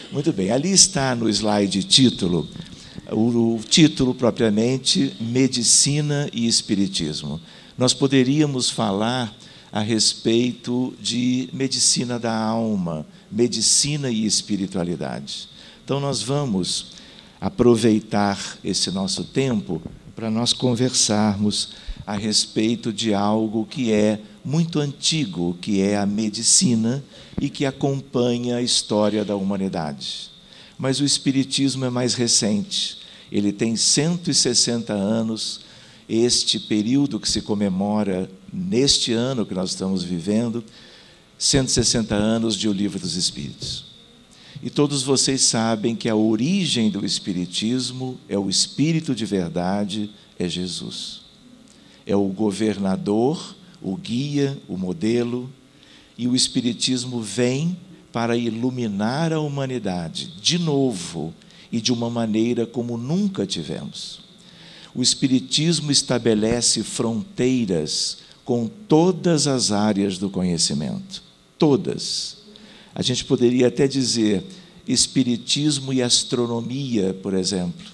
Muito bem, ali está no slide título, o título propriamente, Medicina e Espiritismo. Nós poderíamos falar a respeito de medicina da alma, medicina e espiritualidade. Então, nós vamos aproveitar esse nosso tempo para nós conversarmos a respeito de algo que é muito antigo, que é a medicina e que acompanha a história da humanidade. Mas o Espiritismo é mais recente, ele tem 160 anos, este período que se comemora neste ano que nós estamos vivendo, 160 anos de O Livro dos Espíritos. E todos vocês sabem que a origem do Espiritismo é o Espírito de verdade, é Jesus. É o governador, o guia, o modelo, e o Espiritismo vem para iluminar a humanidade de novo e de uma maneira como nunca tivemos. O Espiritismo estabelece fronteiras com todas as áreas do conhecimento, todas. A gente poderia até dizer Espiritismo e astronomia, por exemplo.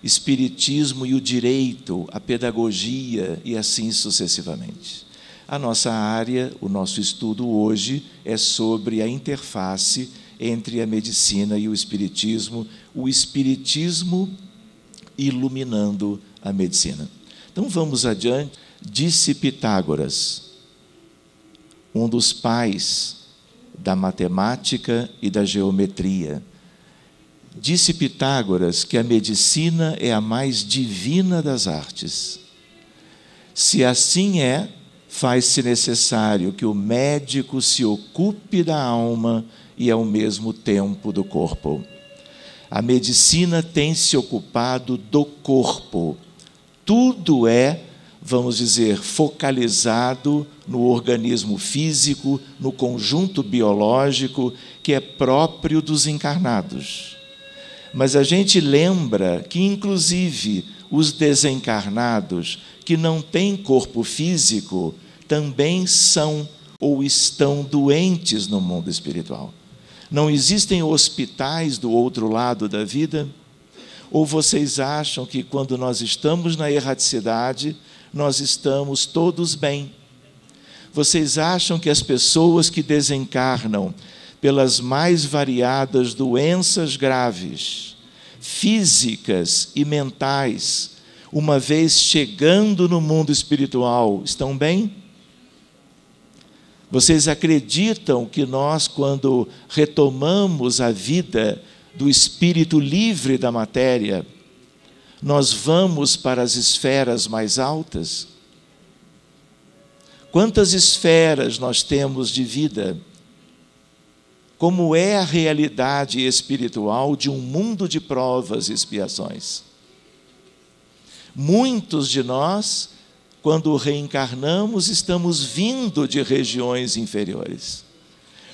Espiritismo e o direito, a pedagogia e assim sucessivamente. A nossa área, o nosso estudo hoje é sobre a interface entre a medicina e o espiritismo iluminando a medicina. Então vamos adiante. Disse Pitágoras, um dos pais da matemática e da geometria. Disse Pitágoras que a medicina é a mais divina das artes. Se assim é, faz-se necessário que o médico se ocupe da alma e, ao mesmo tempo, do corpo. A medicina tem se ocupado do corpo. Tudo é, vamos dizer, focalizado no organismo físico, no conjunto biológico que é próprio dos encarnados. Mas a gente lembra que, inclusive, os desencarnados que não têm corpo físico também são ou estão doentes no mundo espiritual. Não existem hospitais do outro lado da vida? Ou vocês acham que, quando nós estamos na erraticidade, nós estamos todos bem? Vocês acham que as pessoas que desencarnam pelas mais variadas doenças graves, físicas e mentais, uma vez chegando no mundo espiritual, estão bem? Vocês acreditam que nós, quando retomamos a vida do espírito livre da matéria, nós vamos para as esferas mais altas? Quantas esferas nós temos de vida? Como é a realidade espiritual de um mundo de provas e expiações? Muitos de nós, quando reencarnamos, estamos vindo de regiões inferiores.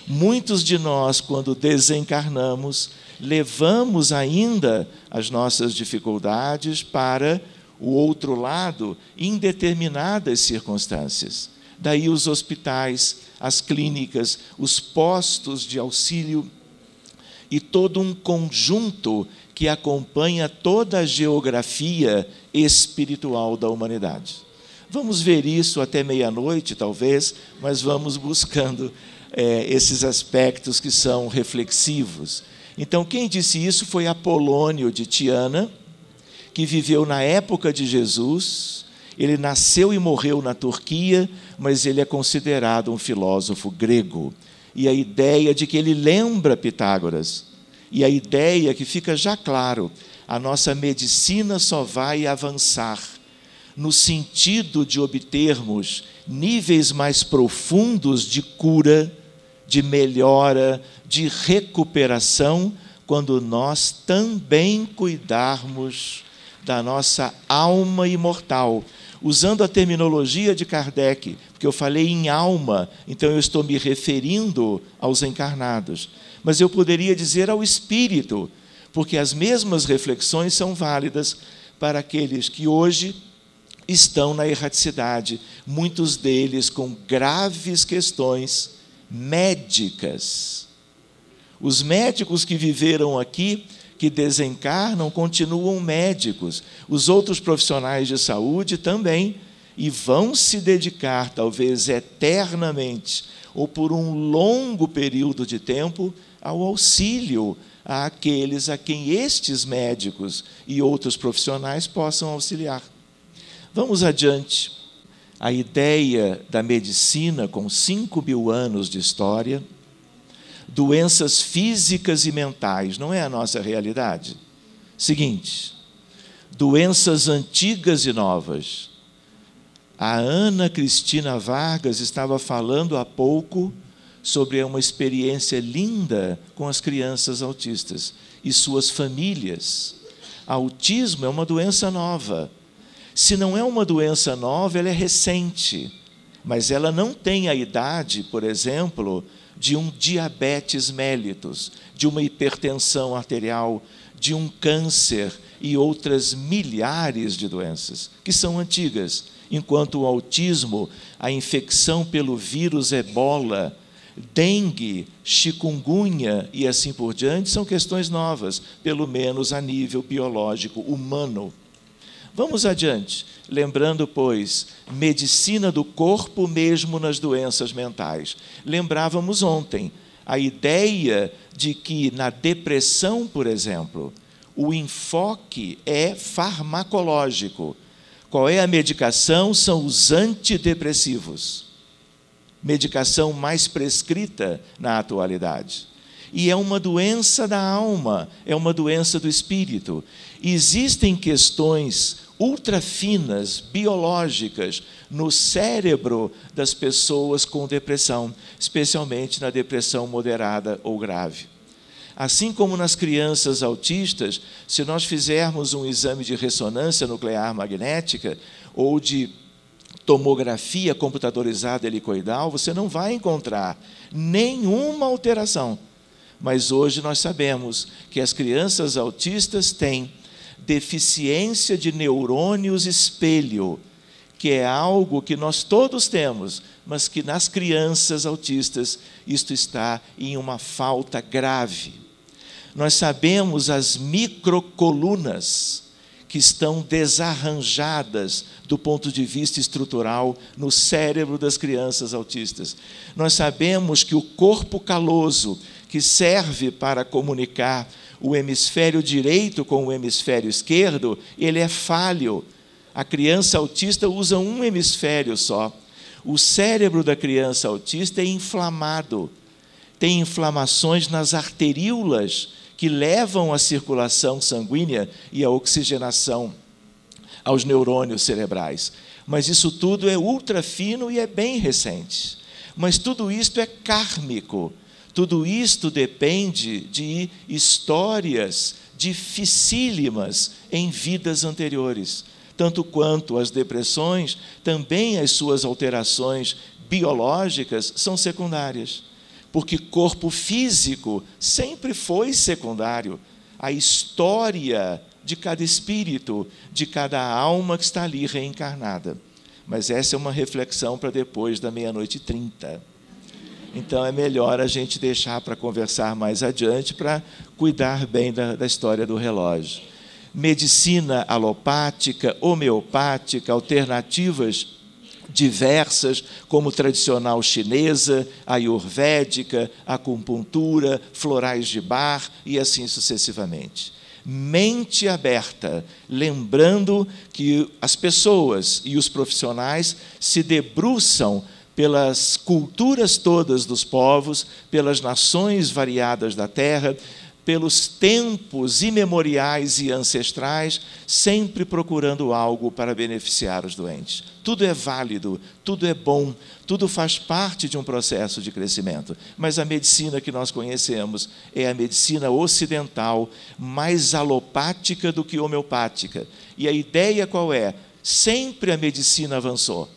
Muitos de nós, quando desencarnamos, levamos ainda as nossas dificuldades para o outro lado em determinadas circunstâncias. Daí os hospitais, as clínicas, os postos de auxílio e todo um conjunto que acompanha toda a geografia espiritual da humanidade. Vamos ver isso até meia-noite, talvez, mas vamos buscando esses aspectos que são reflexivos. Então, quem disse isso foi Apolônio de Tiana, que viveu na época de Jesus. Ele nasceu e morreu na Turquia, mas ele é considerado um filósofo grego. E a ideia de que ele lembra Pitágoras, e a ideia que fica já claro, a nossa medicina só vai avançar no sentido de obtermos níveis mais profundos de cura, de melhora, de recuperação, quando nós também cuidarmos da nossa alma imortal. Usando a terminologia de Kardec, porque eu falei em alma, então eu estou me referindo aos encarnados. Mas eu poderia dizer ao espírito, porque as mesmas reflexões são válidas para aqueles que hoje estão na erraticidade, muitos deles com graves questões médicas. Os médicos que viveram aqui, que desencarnam, continuam médicos. Os outros profissionais de saúde também, e vão se dedicar, talvez eternamente, ou por um longo período de tempo, ao auxílio àqueles a quem estes médicos e outros profissionais possam auxiliar. Vamos adiante. A ideia da medicina, com 5.000 anos de história, doenças físicas e mentais, não é a nossa realidade? Seguinte, doenças antigas e novas. A Ana Cristina Vargas estava falando há pouco sobre uma experiência linda com as crianças autistas e suas famílias. Autismo é uma doença nova. Se não é uma doença nova, ela é recente, mas ela não tem a idade, por exemplo, de um diabetes mellitus, de uma hipertensão arterial, de um câncer e outras milhares de doenças, que são antigas, enquanto o autismo, a infecção pelo vírus ebola, dengue, chikungunya e assim por diante, são questões novas, pelo menos a nível biológico humano. Vamos adiante, lembrando, pois, medicina do corpo mesmo nas doenças mentais. Lembrávamos ontem a ideia de que na depressão, por exemplo, o enfoque é farmacológico. Qual é a medicação? São os antidepressivos. Medicação mais prescrita na atualidade. E é uma doença da alma, é uma doença do espírito. Existem questões ultrafinas, biológicas, no cérebro das pessoas com depressão, especialmente na depressão moderada ou grave. Assim como nas crianças autistas, se nós fizermos um exame de ressonância nuclear magnética ou de tomografia computadorizada helicoidal, você não vai encontrar nenhuma alteração. Mas hoje nós sabemos que as crianças autistas têm deficiência de neurônios espelho, que é algo que nós todos temos, mas que nas crianças autistas isto está em uma falta grave. Nós sabemos as microcolunas que estão desarranjadas do ponto de vista estrutural no cérebro das crianças autistas. Nós sabemos que o corpo caloso, que serve para comunicar o hemisfério direito com o hemisfério esquerdo, ele é falho. A criança autista usa um hemisfério só. O cérebro da criança autista é inflamado. Tem inflamações nas arteríolas que levam a circulação sanguínea e a oxigenação aos neurônios cerebrais. Mas isso tudo é ultrafino e é bem recente. Mas tudo isto é kármico. Tudo isto depende de histórias dificílimas em vidas anteriores. Tanto quanto as depressões, também as suas alterações biológicas são secundárias. Porque corpo físico sempre foi secundário. A história de cada espírito, de cada alma que está ali reencarnada. Mas essa é uma reflexão para depois da 00:30. Então, é melhor a gente deixar para conversar mais adiante, para cuidar bem da história do relógio. Medicina alopática, homeopática, alternativas diversas, como tradicional chinesa, ayurvédica, acupuntura, florais de Bach e assim sucessivamente. Mente aberta, lembrando que as pessoas e os profissionais se debruçam pelas culturas todas dos povos, pelas nações variadas da terra, pelos tempos imemoriais e ancestrais, sempre procurando algo para beneficiar os doentes. Tudo é válido, tudo é bom, tudo faz parte de um processo de crescimento. Mas a medicina que nós conhecemos é a medicina ocidental, mais alopática do que homeopática. E a ideia qual é? Sempre a medicina avançou.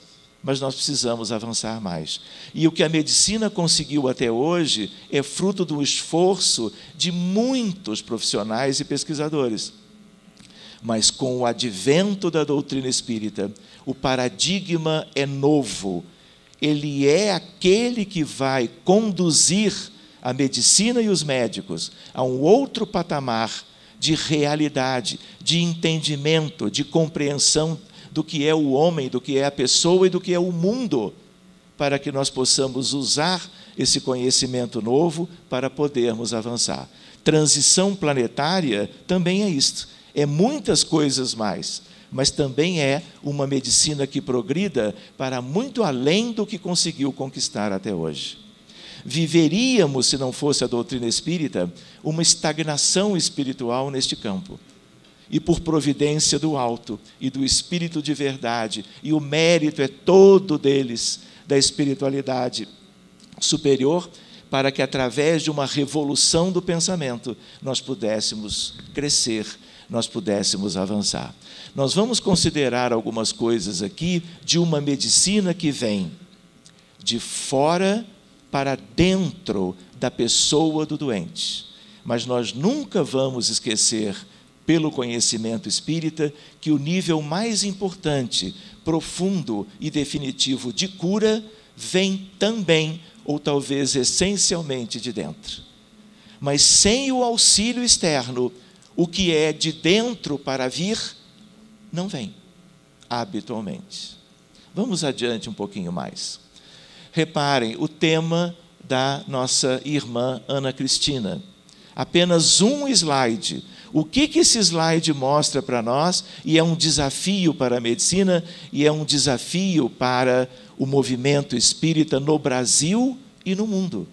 Mas nós precisamos avançar mais. E o que a medicina conseguiu até hoje é fruto do esforço de muitos profissionais e pesquisadores. Mas com o advento da doutrina espírita, o paradigma é novo. Ele é aquele que vai conduzir a medicina e os médicos a um outro patamar de realidade, de entendimento, de compreensão do que é o homem, do que é a pessoa e do que é o mundo, para que nós possamos usar esse conhecimento novo para podermos avançar. Transição planetária também é isto, é muitas coisas mais, mas também é uma medicina que progrida para muito além do que conseguiu conquistar até hoje. Viveríamos, se não fosse a doutrina espírita, uma estagnação espiritual neste campo. E por providência do alto e do Espírito de verdade, e o mérito é todo deles, da espiritualidade superior, para que através de uma revolução do pensamento nós pudéssemos crescer, nós pudéssemos avançar. Nós vamos considerar algumas coisas aqui de uma medicina que vem de fora para dentro da pessoa do doente. Mas nós nunca vamos esquecer, pelo conhecimento espírita, que o nível mais importante, profundo e definitivo de cura vem também, ou talvez essencialmente, de dentro. Mas sem o auxílio externo, o que é de dentro para vir, não vem, habitualmente. Vamos adiante um pouquinho mais. Reparem, o tema da nossa irmã Ana Cristina. Apenas um slide. O que esse slide mostra para nós? E é um desafio para a medicina, e é um desafio para o movimento espírita no Brasil e no mundo.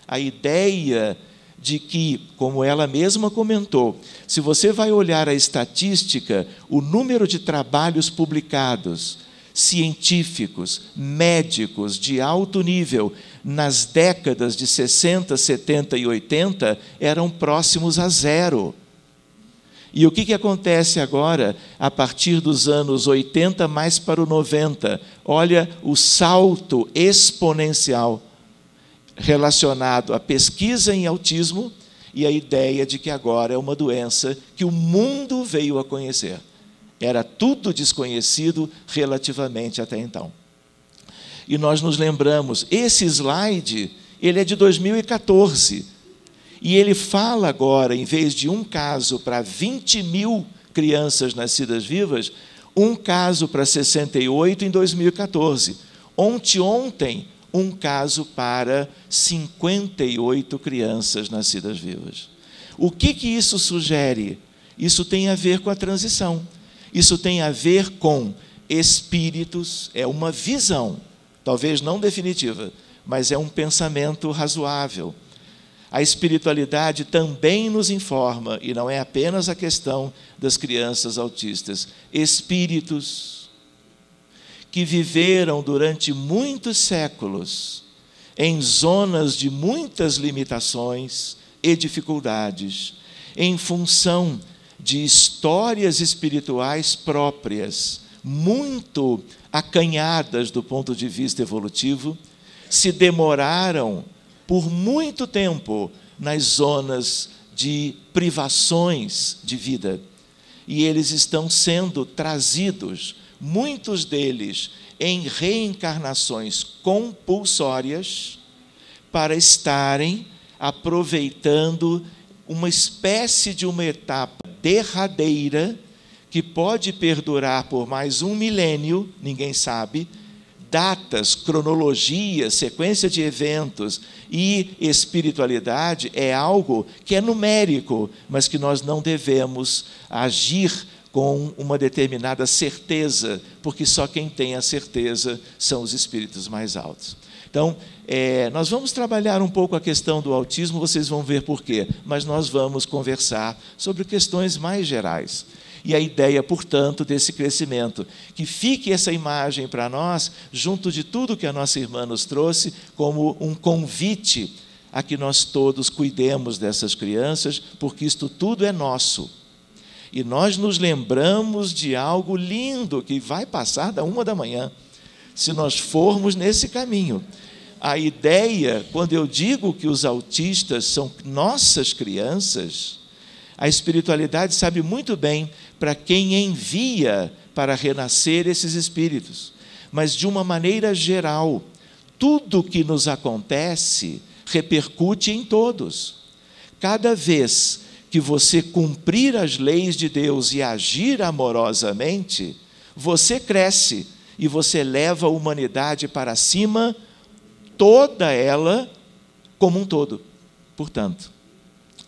A ideia de que, como ela mesma comentou, se você vai olhar a estatística, o número de trabalhos publicados, científicos, médicos de alto nível, nas décadas de 60, 70 e 80, eram próximos a zero. E o que acontece agora, a partir dos anos 80 mais para o 90? Olha o salto exponencial relacionado à pesquisa em autismo e a ideia de que agora é uma doença que o mundo veio a conhecer. Era tudo desconhecido relativamente até então. E nós nos lembramos, esse slide, ele é de 2014, e ele fala agora, em vez de um caso para 20 mil crianças nascidas vivas, um caso para 68 em 2014. Ontem, um caso para 58 crianças nascidas vivas. O que isso sugere? Isso tem a ver com a transição. Isso tem a ver com espíritos, é uma visão, talvez não definitiva, mas é um pensamento razoável. A espiritualidade também nos informa, e não é apenas a questão das crianças autistas, espíritos que viveram durante muitos séculos em zonas de muitas limitações e dificuldades, em função de histórias espirituais próprias, muito acanhadas do ponto de vista evolutivo, se demoraram por muito tempo nas zonas de privações de vida. E eles estão sendo trazidos, muitos deles, em reencarnações compulsórias, para estarem aproveitando uma espécie de uma etapa derradeira que pode perdurar por mais um milênio, ninguém sabe, datas, cronologia, sequência de eventos e espiritualidade é algo que é numérico, mas que nós não devemos agir com uma determinada certeza, porque só quem tem a certeza são os espíritos mais altos. Então, nós vamos trabalhar um pouco a questão do autismo, vocês vão ver por quê, mas nós vamos conversar sobre questões mais gerais. E a ideia, portanto, desse crescimento, que fique essa imagem para nós, junto de tudo que a nossa irmã nos trouxe, como um convite a que nós todos cuidemos dessas crianças, porque isto tudo é nosso. E nós nos lembramos de algo lindo que vai passar da 1 da manhã, se nós formos nesse caminho. A ideia, quando eu digo que os autistas são nossas crianças, a espiritualidade sabe muito bem para quem envia para renascer esses espíritos. Mas, de uma maneira geral, tudo que nos acontece repercute em todos. Cada vez que você cumprir as leis de Deus e agir amorosamente, você cresce e você leva a humanidade para cima, toda ela como um todo. Portanto,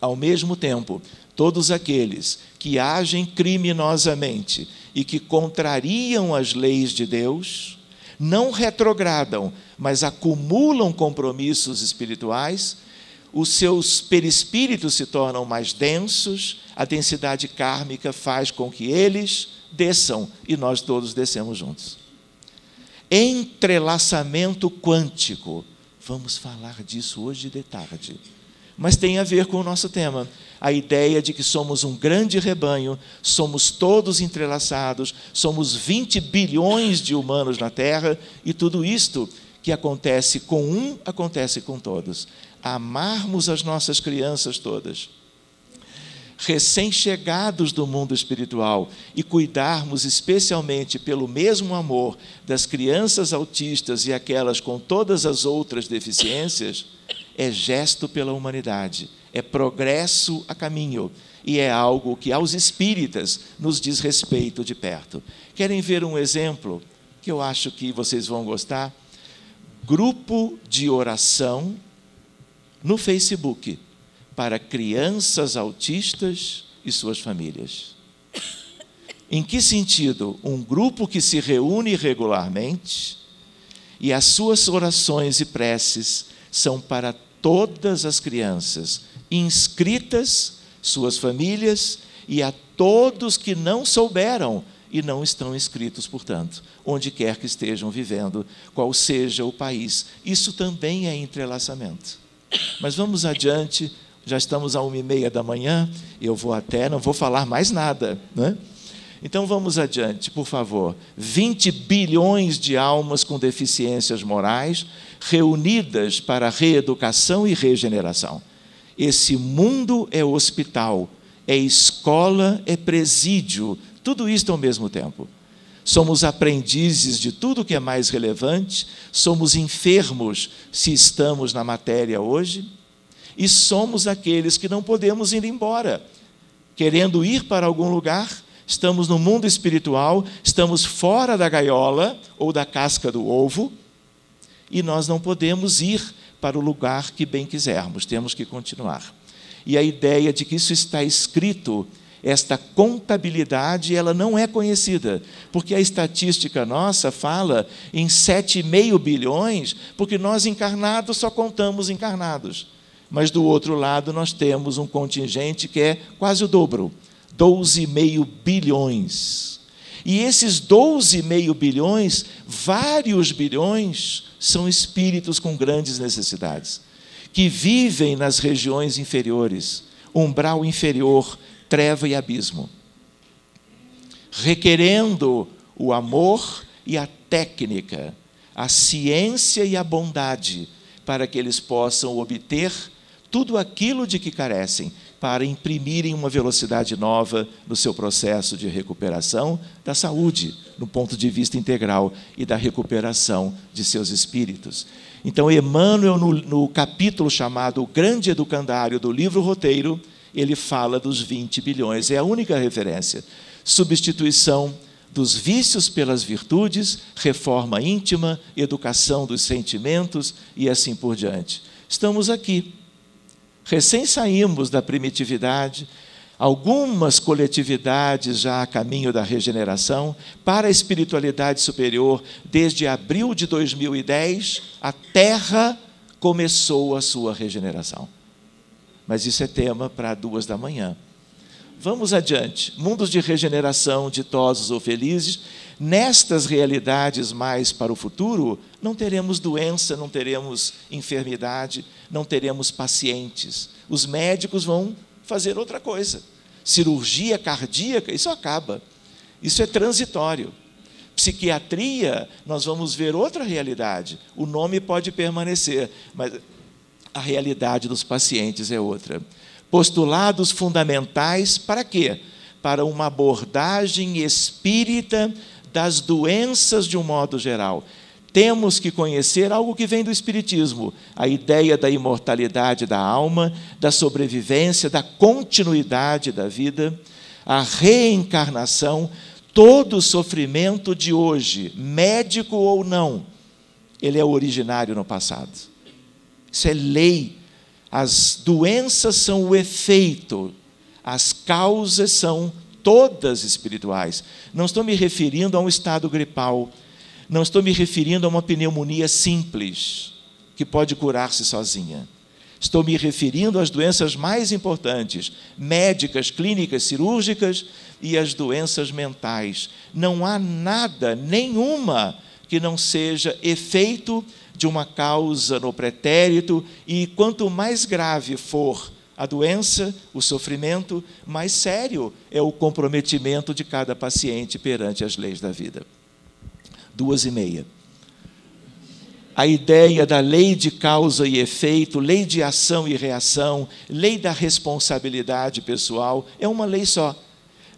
ao mesmo tempo, todos aqueles que agem criminosamente e que contrariam as leis de Deus, não retrogradam, mas acumulam compromissos espirituais, os seus perispíritos se tornam mais densos, a densidade kármica faz com que eles desçam e nós todos descemos juntos. Entrelaçamento quântico. Vamos falar disso hoje de tarde. Mas tem a ver com o nosso tema. A ideia de que somos um grande rebanho, somos todos entrelaçados, somos 20 bilhões de humanos na Terra, e tudo isto que acontece com um, acontece com todos. Amarmos as nossas crianças todas, recém-chegados do mundo espiritual, e cuidarmos especialmente pelo mesmo amor das crianças autistas e aquelas com todas as outras deficiências, é gesto pela humanidade, é progresso a caminho, e é algo que aos espíritas nos diz respeito de perto. Querem ver um exemplo que eu acho que vocês vão gostar? Grupo de oração no Facebook para crianças autistas e suas famílias. Em que sentido? Um grupo que se reúne regularmente e as suas orações e preces são para todas as crianças inscritas, suas famílias e a todos que não souberam e não estão inscritos, portanto, onde quer que estejam vivendo, qual seja o país. Isso também é entrelaçamento. Mas vamos adiante, já estamos às 1h30 da manhã, eu vou até, não vou falar mais nada, né? Então vamos adiante, por favor. 20 bilhões de almas com deficiências morais reunidas para reeducação e regeneração. Esse mundo é hospital, é escola, é presídio, tudo isto ao mesmo tempo. Somos aprendizes de tudo que é mais relevante, somos enfermos se estamos na matéria hoje, e somos aqueles que não podemos ir embora. Querendo ir para algum lugar, estamos no mundo espiritual, estamos fora da gaiola ou da casca do ovo, e nós não podemos ir para o lugar que bem quisermos, temos que continuar. E a ideia de que isso está escrito, esta contabilidade, ela não é conhecida, porque a estatística nossa fala em 7,5 bilhões, porque nós encarnados só contamos encarnados. Mas do outro lado nós temos um contingente que é quase o dobro, 12,5 bilhões. E esses 12,5 bilhões, vários bilhões, são espíritos com grandes necessidades, que vivem nas regiões inferiores, umbral inferior, treva e abismo, requerendo o amor e a técnica, a ciência e a bondade, para que eles possam obter tudo aquilo de que carecem, para imprimirem uma velocidade nova no seu processo de recuperação da saúde, no ponto de vista integral, e da recuperação de seus espíritos. Então, Emmanuel, no capítulo chamado O Grande Educandário do livro Roteiro, ele fala dos 20 bilhões, é a única referência. Substituição dos vícios pelas virtudes, reforma íntima, educação dos sentimentos e assim por diante. Estamos aqui. Recém saímos da primitividade, algumas coletividades já a caminho da regeneração, para a espiritualidade superior, desde abril de 2010, a Terra começou a sua regeneração. Mas isso é tema para 2 da manhã. Vamos adiante. Mundos de regeneração, ditosos ou felizes. Nestas realidades mais para o futuro, não teremos doença, não teremos enfermidade, não teremos pacientes. Os médicos vão fazer outra coisa. Cirurgia cardíaca, isso acaba. Isso é transitório. Psiquiatria, nós vamos ver outra realidade. O nome pode permanecer, mas a realidade dos pacientes é outra. Postulados fundamentais para quê? Para uma abordagem espírita das doenças de um modo geral. temos que conhecer algo que vem do Espiritismo, a ideia da imortalidade da alma, da sobrevivência, da continuidade da vida, a reencarnação. Todo sofrimento de hoje, médico ou não, ele é originário no passado. Isso é lei. As doenças são o efeito, as causas são todas espirituais. Não estou me referindo a um estado gripal, não estou me referindo a uma pneumonia simples, que pode curar-se sozinha. Estou me referindo às doenças mais importantes, médicas, clínicas, cirúrgicas e as doenças mentais. Não há nada, nenhuma, que não seja efeito de uma causa no pretérito, e quanto mais grave for a doença, o sofrimento, mais sério é o comprometimento de cada paciente perante as leis da vida. 2h30. A ideia da lei de causa e efeito, lei de ação e reação, lei da responsabilidade pessoal, é uma lei só,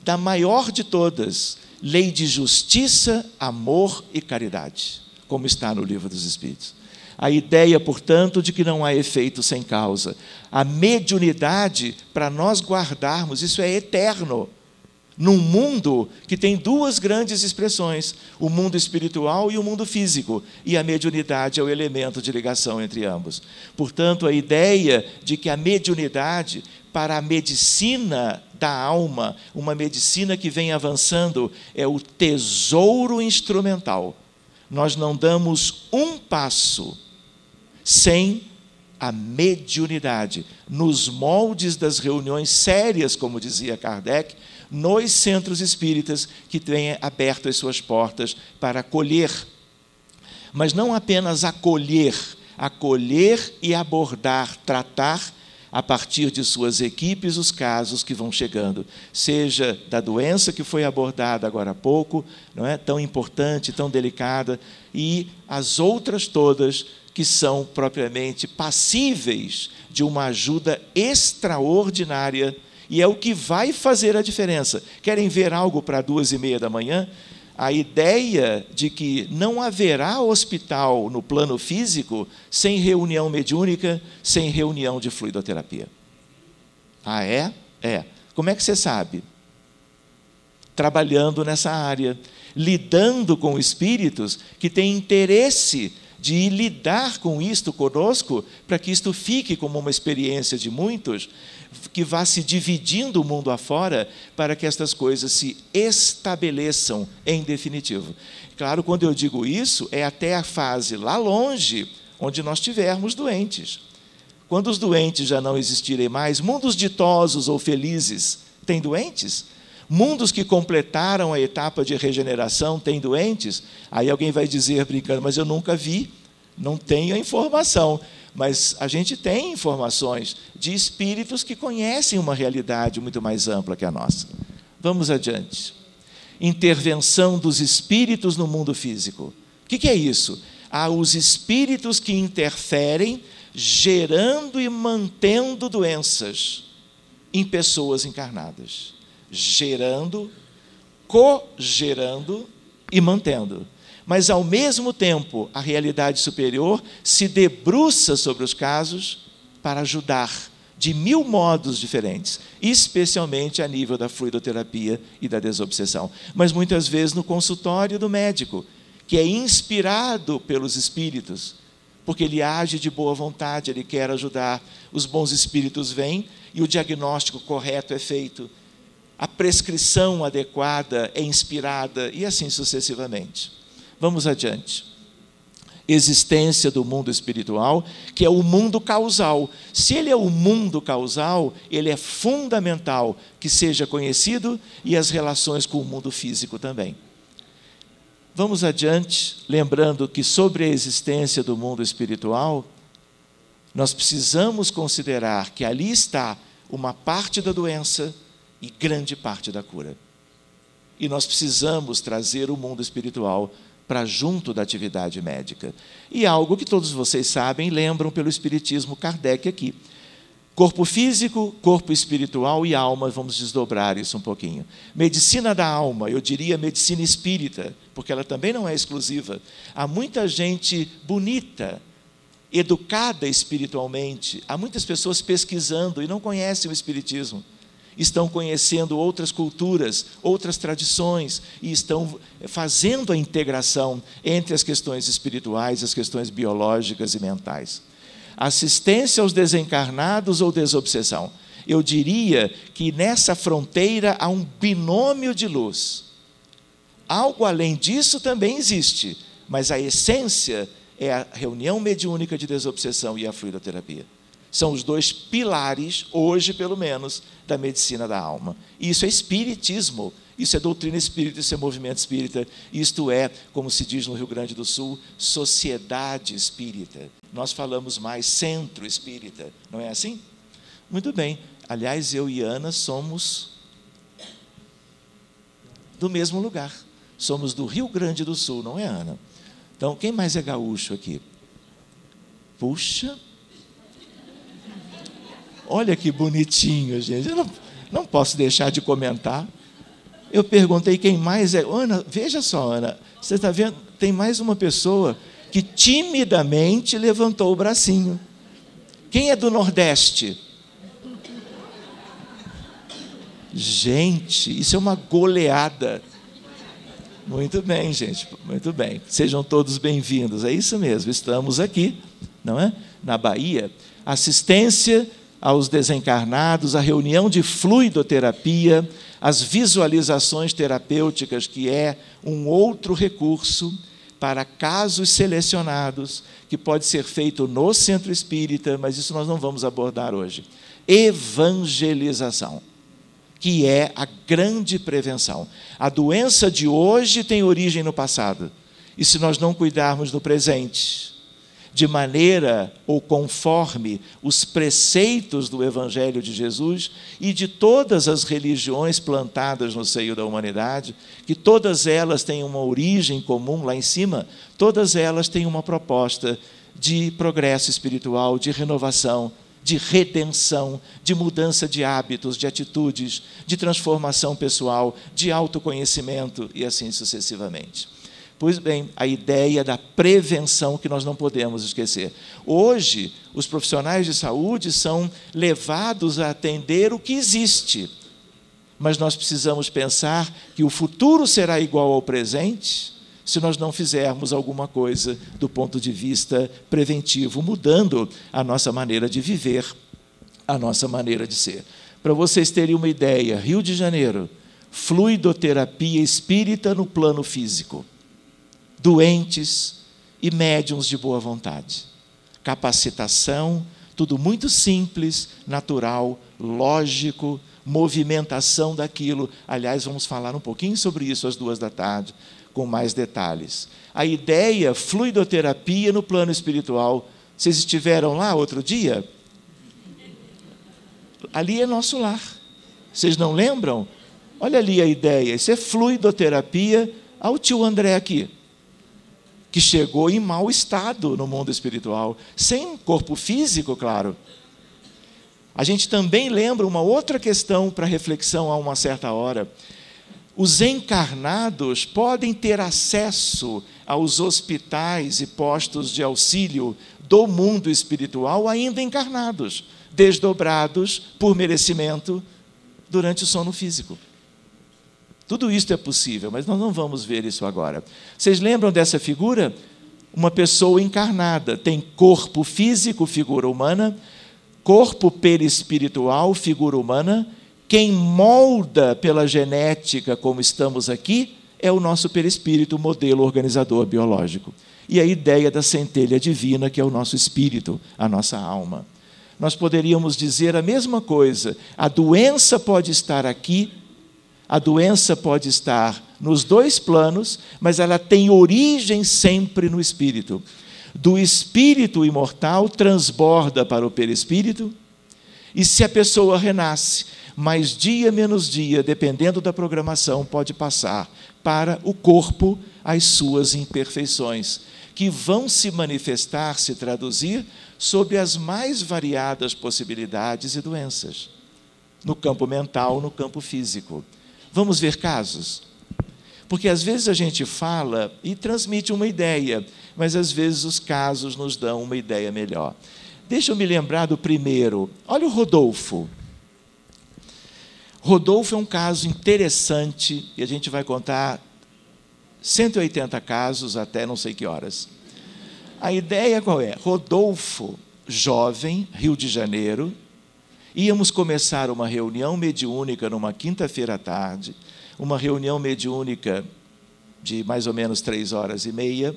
da maior de todas, lei de justiça, amor e caridade, como está no Livro dos Espíritos. A ideia, portanto, de que não há efeito sem causa. A mediunidade, para nós guardarmos, isso é eterno, num mundo que tem duas grandes expressões, o mundo espiritual e o mundo físico, e a mediunidade é o elemento de ligação entre ambos. Portanto, a ideia de que a mediunidade, para a medicina da alma, uma medicina que vem avançando, é o tesouro instrumental. Nós não damos um passo sem a mediunidade, nos moldes das reuniões sérias, como dizia Kardec, nos centros espíritas que têm aberto as suas portas para acolher. Mas não apenas acolher e abordar, tratar, a partir de suas equipes, os casos que vão chegando, seja da doença que foi abordada agora há pouco, não é? Tão importante, tão delicada, e as outras todas que são propriamente passíveis de uma ajuda extraordinária, e é o que vai fazer a diferença. Querem ver algo para 2h30? A ideia de que não haverá hospital no plano físico sem reunião mediúnica, sem reunião de fluidoterapia. Ah, é? É. Como é que você sabe? Trabalhando nessa área, lidando com espíritos que têm interesse de lidar com isto conosco, para que isto fique como uma experiência de muitos, que vá se dividindo o mundo afora, para que estas coisas se estabeleçam em definitivo. Claro, quando eu digo isso, é até a fase lá longe, onde nós tivermos doentes. Quando os doentes já não existirem mais, mundos ditosos ou felizes têm doentes? Mundos que completaram a etapa de regeneração têm doentes? Aí alguém vai dizer, brincando, mas eu nunca vi, não tenho a informação. Mas a gente tem informações de espíritos que conhecem uma realidade muito mais ampla que a nossa. Vamos adiante. Intervenção dos espíritos no mundo físico. O que é isso? Há os espíritos que interferem, gerando e mantendo doenças em pessoas encarnadas. Gerando, cogerando e mantendo. Mas, ao mesmo tempo, a realidade superior se debruça sobre os casos para ajudar de 1000 modos diferentes, especialmente a nível da fluidoterapia e da desobsessão. Mas, muitas vezes, no consultório do médico, que é inspirado pelos espíritos, porque ele age de boa vontade, ele quer ajudar, os bons espíritos vêm e o diagnóstico correto é feito, a prescrição adequada é inspirada e assim sucessivamente. Vamos adiante. Existência do mundo espiritual, que é o mundo causal. Se ele é o mundo causal, ele é fundamental que seja conhecido, e as relações com o mundo físico também. Vamos adiante, lembrando que sobre a existência do mundo espiritual, nós precisamos considerar que ali está uma parte da doença e grande parte da cura. E nós precisamos trazer o mundo espiritual para junto da atividade médica. E algo que todos vocês sabem, lembram pelo Espiritismo Kardec aqui. Corpo físico, corpo espiritual e alma, vamos desdobrar isso um pouquinho. Medicina da alma, eu diria medicina espírita, porque ela também não é exclusiva. Há muita gente bonita, educada espiritualmente, há muitas pessoas pesquisando e não conhecem o espiritismo. Estão conhecendo outras culturas, outras tradições, e estão fazendo a integração entre as questões espirituais, as questões biológicas e mentais. Assistência aos desencarnados ou desobsessão. Eu diria que nessa fronteira há um binômio de luz. Algo além disso também existe, mas a essência é a reunião mediúnica de desobsessão e a fluidoterapia. São os dois pilares, hoje pelo menos, da medicina da alma. Isso é espiritismo, isso é doutrina espírita, isso é movimento espírita, isto é, como se diz no Rio Grande do Sul, sociedade espírita. Nós falamos mais centro espírita, não é assim? Muito bem. Aliás, eu e Ana somos do mesmo lugar. Somos do Rio Grande do Sul, não é, Ana? Então, quem mais é gaúcho aqui? Puxa! Olha que bonitinho, gente. Eu não posso deixar de comentar. Eu perguntei quem mais é. Ana, veja só, Ana, você está vendo? Tem mais uma pessoa que timidamente levantou o bracinho. Quem é do Nordeste? Gente, isso é uma goleada. Muito bem, gente, muito bem. Sejam todos bem-vindos. É isso mesmo, estamos aqui, não é? Na Bahia. Assistência aos desencarnados, a reunião de fluidoterapia, as visualizações terapêuticas, que é um outro recurso para casos selecionados, que pode ser feito no centro espírita, mas isso nós não vamos abordar hoje. Evangelização, que é a grande prevenção. A doença de hoje tem origem no passado, e se nós não cuidarmos no presente, de maneira ou conforme os preceitos do Evangelho de Jesus e de todas as religiões plantadas no seio da humanidade, que todas elas têm uma origem comum lá em cima, todas elas têm uma proposta de progresso espiritual, de renovação, de redenção, de mudança de hábitos, de atitudes, de transformação pessoal, de autoconhecimento e assim sucessivamente. Pois bem, a ideia da prevenção que nós não podemos esquecer. Hoje, os profissionais de saúde são levados a atender o que existe, mas nós precisamos pensar que o futuro será igual ao presente se nós não fizermos alguma coisa do ponto de vista preventivo, mudando a nossa maneira de viver, a nossa maneira de ser. Para vocês terem uma ideia, Rio de Janeiro, fluidoterapia espírita no plano físico. Doentes e médiuns de boa vontade. Capacitação, tudo muito simples, natural, lógico, movimentação daquilo. Aliás, vamos falar um pouquinho sobre isso às 14h, com mais detalhes. A ideia, fluidoterapia no plano espiritual. Vocês estiveram lá outro dia? Ali é nosso lar. Vocês não lembram? Olha ali a ideia. Isso é fluidoterapia ao tio André aqui, que chegou em mau estado no mundo espiritual, sem corpo físico, claro. A gente também lembra uma outra questão para reflexão a uma certa hora. Os encarnados podem ter acesso aos hospitais e postos de auxílio do mundo espiritual ainda encarnados, desdobrados por merecimento durante o sono físico. Tudo isso é possível, mas nós não vamos ver isso agora. Vocês lembram dessa figura? Uma pessoa encarnada, tem corpo físico, figura humana, corpo perispiritual, figura humana. Quem molda pela genética, como estamos aqui, é o nosso perispírito, modelo organizador biológico. E a ideia da centelha divina, que é o nosso espírito, a nossa alma. Nós poderíamos dizer a mesma coisa. A doença pode estar aqui, a doença pode estar nos dois planos, mas ela tem origem sempre no espírito. Do espírito imortal transborda para o perispírito, e se a pessoa renasce, mais dia menos dia, dependendo da programação, pode passar para o corpo as suas imperfeições, que vão se manifestar, se traduzir sobre as mais variadas possibilidades e doenças, no campo mental, no campo físico. Vamos ver casos? Porque às vezes a gente fala e transmite uma ideia, mas às vezes os casos nos dão uma ideia melhor. Deixa eu me lembrar do primeiro. Olha o Rodolfo. Rodolfo é um caso interessante e a gente vai contar 180 casos até não sei que horas. A ideia qual é? Rodolfo, jovem, Rio de Janeiro, íamos começar uma reunião mediúnica numa quinta-feira à tarde, uma reunião mediúnica de mais ou menos 3h30.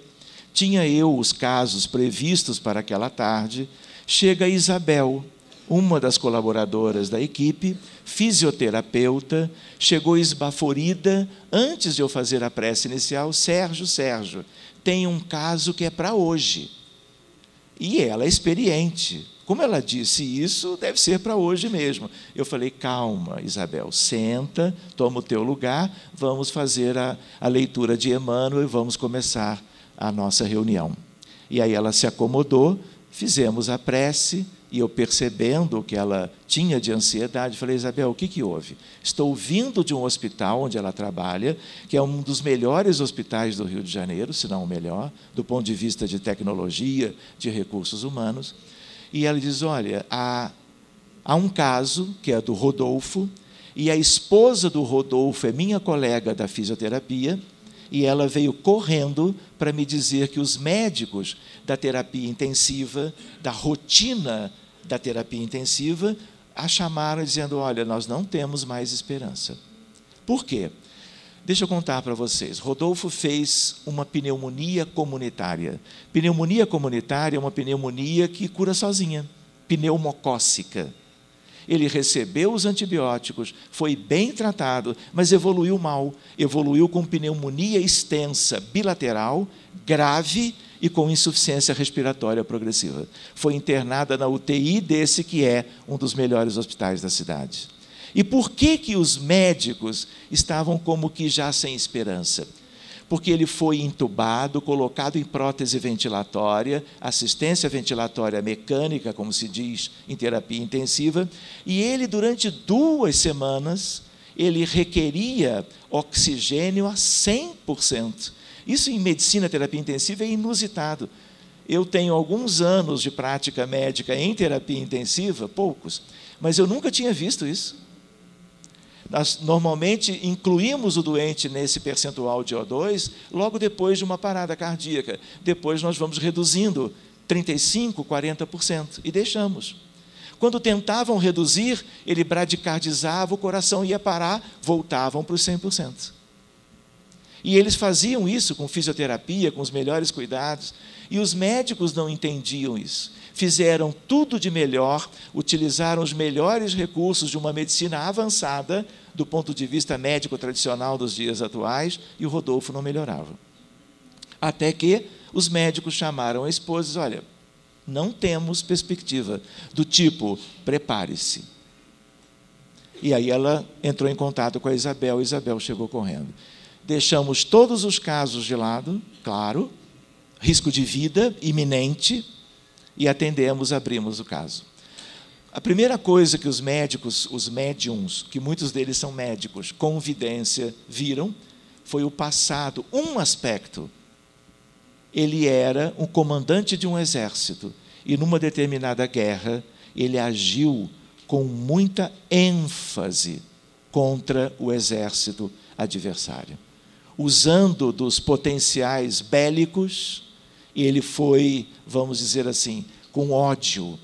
Tinha eu os casos previstos para aquela tarde. Chega a Isabel, uma das colaboradoras da equipe, fisioterapeuta, chegou esbaforida, antes de eu fazer a prece inicial: Sérgio, tem um caso que é para hoje. E ela é experiente. Como ela disse isso, deve ser para hoje mesmo. Eu falei: calma, Isabel, senta, toma o teu lugar, vamos fazer a leitura de Emmanuel e vamos começar a nossa reunião. E aí ela se acomodou, fizemos a prece, e eu, percebendo o que ela tinha de ansiedade, falei: Isabel, o que houve? Estou vindo de um hospital onde ela trabalha, que é um dos melhores hospitais do Rio de Janeiro, se não o melhor, do ponto de vista de tecnologia, de recursos humanos. E ela diz: olha, há um caso, que é do Rodolfo, e a esposa do Rodolfo é minha colega da fisioterapia, e ela veio correndo para me dizer que os médicos da terapia intensiva, da rotina da terapia intensiva, a chamaram dizendo: olha, nós não temos mais esperança. Por quê? Deixa eu contar para vocês. Rodolfo fez uma pneumonia comunitária. Pneumonia comunitária é uma pneumonia que cura sozinha, pneumocócica. Ele recebeu os antibióticos, foi bem tratado, mas evoluiu mal. Evoluiu com pneumonia extensa, bilateral, grave e com insuficiência respiratória progressiva. Foi internada na UTI desse que é um dos melhores hospitais da cidade. E por que os médicos estavam como que já sem esperança? Porque ele foi entubado, colocado em prótese ventilatória, assistência ventilatória mecânica, como se diz em terapia intensiva, e ele, durante 2 semanas, ele requeria oxigênio a 100%. Isso em medicina, terapia intensiva, é inusitado. Eu tenho alguns anos de prática médica em terapia intensiva, poucos, mas eu nunca tinha visto isso. Nós normalmente incluímos o doente nesse percentual de O2 logo depois de uma parada cardíaca. Depois nós vamos reduzindo 35%, 40% e deixamos. Quando tentavam reduzir, ele bradicardizava, o coração ia parar, voltavam para os 100%. E eles faziam isso com fisioterapia, com os melhores cuidados, e os médicos não entendiam isso. Fizeram tudo de melhor, utilizaram os melhores recursos de uma medicina avançada, do ponto de vista médico tradicional dos dias atuais, e o Rodolfo não melhorava. Até que os médicos chamaram a esposa e disseram: olha, não temos perspectiva, do tipo, prepare-se. E aí ela entrou em contato com a Isabel chegou correndo. Deixamos todos os casos de lado, claro, risco de vida iminente, e atendemos, abrimos o caso. A primeira coisa que os médicos, os médiums, que muitos deles são médicos, com vidência, viram, foi o passado. Um aspecto: ele era um comandante de um exército, e numa determinada guerra, ele agiu com muita ênfase contra o exército adversário. Usando dos potenciais bélicos, ele foi, vamos dizer assim, com ódio,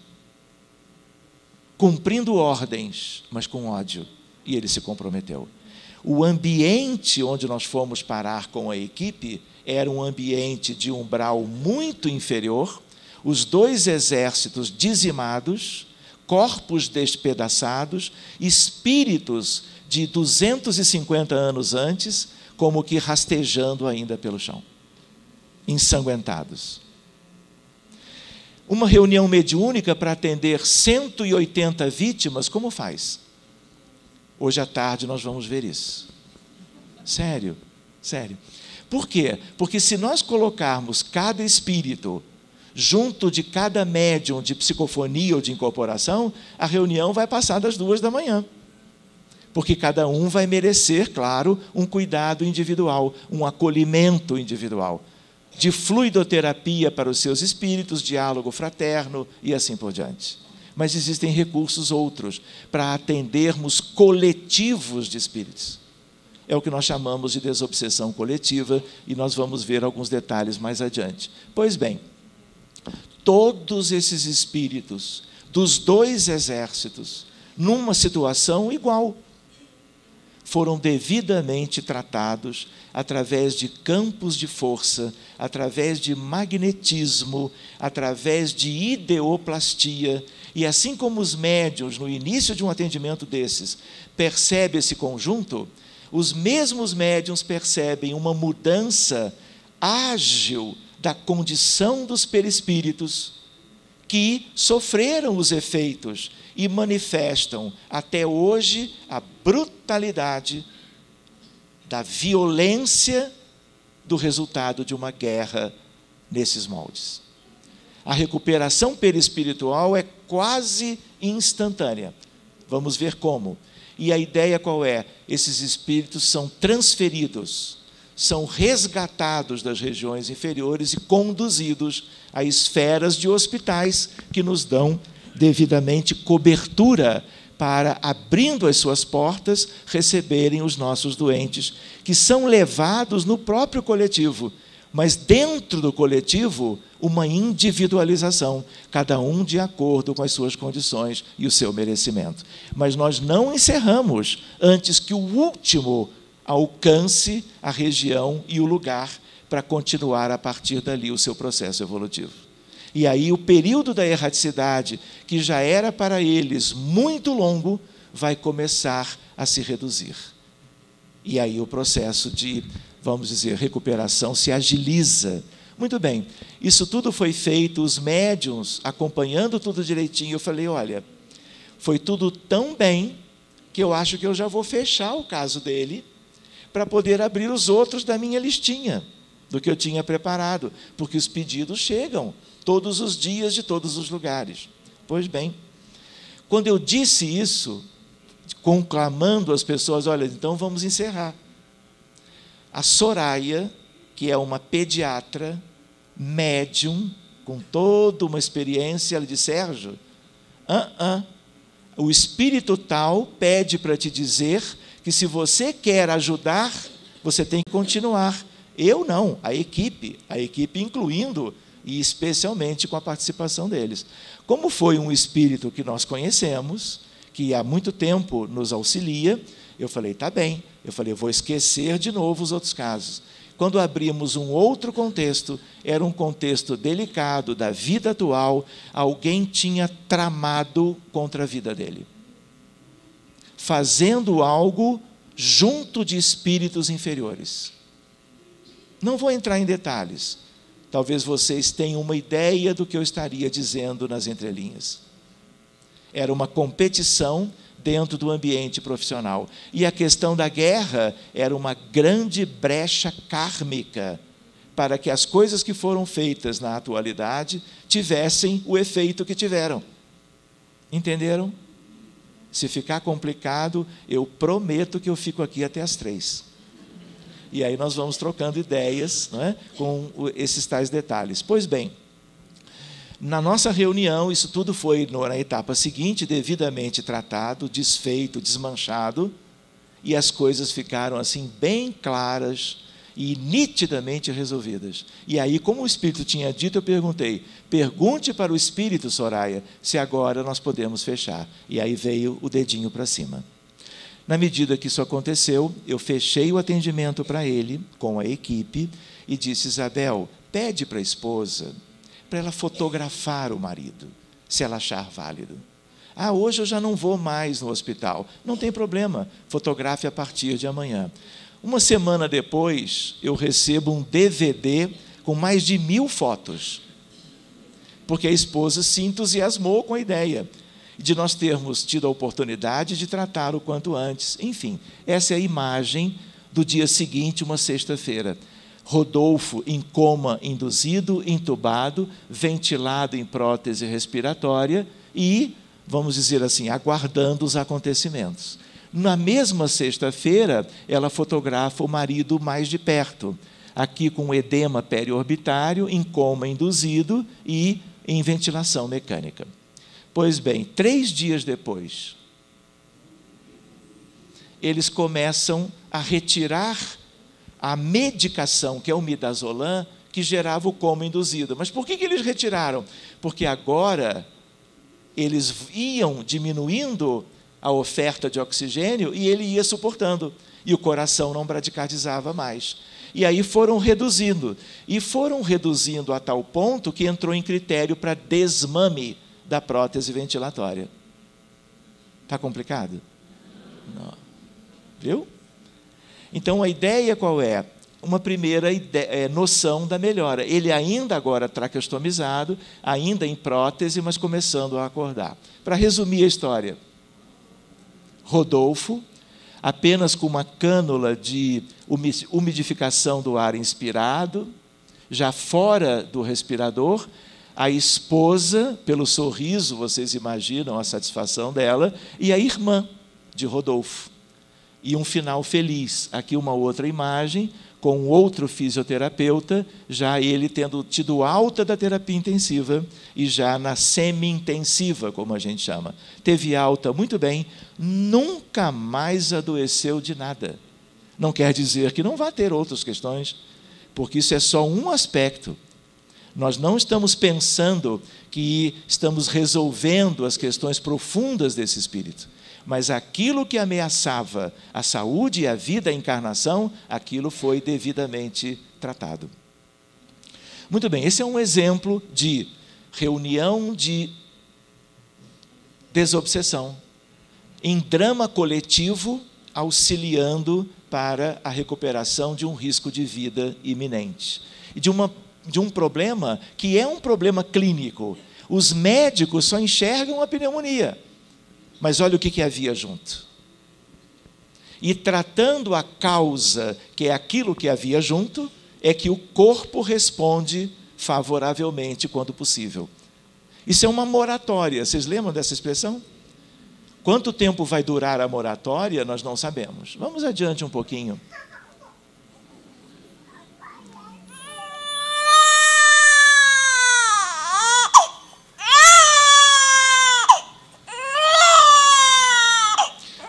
cumprindo ordens, mas com ódio, e ele se comprometeu. O ambiente onde nós fomos parar com a equipe era um ambiente de umbral muito inferior, os 2 exércitos dizimados, corpos despedaçados, espíritos de 250 anos antes, como que rastejando ainda pelo chão, ensanguentados. Uma reunião mediúnica para atender 180 vítimas, como faz? Hoje à tarde nós vamos ver isso. Sério, sério. Por quê? Porque se nós colocarmos cada espírito junto de cada médium de psicofonia ou de incorporação, a reunião vai passar das 2h. Porque cada um vai merecer, claro, um cuidado individual, um acolhimento individual, de fluidoterapia para os seus espíritos, diálogo fraterno e assim por diante. Mas existem recursos outros para atendermos coletivos de espíritos. É o que nós chamamos de desobsessão coletiva, e nós vamos ver alguns detalhes mais adiante. Pois bem, todos esses espíritos dos 2 exércitos, numa situação igual, foram devidamente tratados através de campos de força, através de magnetismo, através de ideoplastia. E assim como os médiuns, no início de um atendimento desses, percebem esse conjunto, os mesmos médiuns percebem uma mudança ágil da condição dos perispíritos que sofreram os efeitos e manifestam até hoje a brutalidade da violência do resultado de uma guerra nesses moldes. A recuperação perispiritual é quase instantânea. Vamos ver como. E a ideia qual é? Esses espíritos são transferidos, são resgatados das regiões inferiores e conduzidos a esferas de hospitais que nos dão devidamente cobertura para, abrindo as suas portas, receberem os nossos doentes, que são levados no próprio coletivo, mas dentro do coletivo, uma individualização, cada um de acordo com as suas condições e o seu merecimento. Mas nós não encerramos antes que o último alcance a região e o lugar para continuar a partir dali o seu processo evolutivo. E aí o período da erraticidade, que já era para eles muito longo, vai começar a se reduzir. E aí o processo de, vamos dizer, recuperação se agiliza. Muito bem, isso tudo foi feito, os médiuns acompanhando tudo direitinho. Eu falei, olha, foi tudo tão bem que eu acho que eu já vou fechar o caso dele para poder abrir os outros da minha listinha, do que eu tinha preparado, porque os pedidos chegam todos os dias de todos os lugares. Pois bem, quando eu disse isso, conclamando as pessoas, olha, então vamos encerrar. A Soraya, que é uma pediatra, médium, com toda uma experiência, ela disse, Sérgio, o espírito tal pede para te dizer que se você quer ajudar, você tem que continuar. Eu não, a equipe incluindo e especialmente com a participação deles. Como foi um espírito que nós conhecemos, que há muito tempo nos auxilia, eu falei, tá bem, eu vou esquecer de novo os outros casos. Quando abrimos um outro contexto, era um contexto delicado da vida atual, alguém tinha tramado contra a vida dele, fazendo algo junto de espíritos inferiores. Não vou entrar em detalhes. Talvez vocês tenham uma ideia do que eu estaria dizendo nas entrelinhas. Era uma competição dentro do ambiente profissional. E a questão da guerra era uma grande brecha kármica para que as coisas que foram feitas na atualidade tivessem o efeito que tiveram. Entenderam? Se ficar complicado, eu prometo que eu fico aqui até as 3. E aí nós vamos trocando ideias, não é? Com esses tais detalhes. Pois bem, na nossa reunião, isso tudo foi na etapa seguinte, devidamente tratado, desfeito, desmanchado, e as coisas ficaram assim bem claras e nitidamente resolvidas. E aí, como o Espírito tinha dito, eu perguntei, pergunte para o Espírito, Soraya, se agora nós podemos fechar. E aí veio o dedinho para cima. Na medida que isso aconteceu, eu fechei o atendimento para ele, com a equipe, e disse, Isabel, pede para a esposa, para ela fotografar o marido, se ela achar válido. Hoje eu já não vou mais no hospital. Não tem problema, fotografe a partir de amanhã. Uma semana depois, eu recebo um DVD com mais de 1000 fotos, porque a esposa se entusiasmou com a ideia de nós termos tido a oportunidade de tratar o quanto antes. Enfim, essa é a imagem do dia seguinte, uma sexta-feira. Rodolfo em coma induzido, entubado, ventilado em prótese respiratória e, vamos dizer assim, aguardando os acontecimentos. Na mesma sexta-feira, ela fotografa o marido mais de perto, aqui com edema periorbitário, em coma induzido e em ventilação mecânica. Pois bem, 3 dias depois, eles começam a retirar a medicação, que é o midazolam, que gerava o coma induzido. Mas por que eles retiraram? Porque agora eles iam diminuindo a oferta de oxigênio e ele ia suportando, e o coração não bradicardizava mais. E aí foram reduzindo a tal ponto que entrou em critério para desmame da prótese ventilatória. Está complicado? Não. Viu? Então, a ideia qual é? Uma primeira noção da melhora. Ele ainda agora traqueostomizado, ainda em prótese, mas começando a acordar. Para resumir a história, Rodolfo, apenas com uma cânula de umidificação do ar inspirado, já fora do respirador, a esposa, pelo sorriso, vocês imaginam a satisfação dela, e a irmã de Rodolfo. E um final feliz. Aqui uma outra imagem, com outro fisioterapeuta, já ele tendo tido alta da terapia intensiva e já na semi-intensiva, como a gente chama. Teve alta, muito bem, nunca mais adoeceu de nada. Não quer dizer que não vá ter outras questões, porque isso é só um aspecto. Nós não estamos pensando que estamos resolvendo as questões profundas desse espírito. Mas aquilo que ameaçava a saúde e a vida, a encarnação, aquilo foi devidamente tratado. Muito bem, esse é um exemplo de reunião de desobsessão, em drama coletivo, auxiliando para a recuperação de um risco de vida iminente. E de um problema que é um problema clínico. Os médicos só enxergam a pneumonia. Mas olha o que havia junto. E tratando a causa, que é aquilo que havia junto, é que o corpo responde favoravelmente quando possível. Isso é uma moratória. Vocês lembram dessa expressão? Quanto tempo vai durar a moratória, nós não sabemos. Vamos adiante um pouquinho.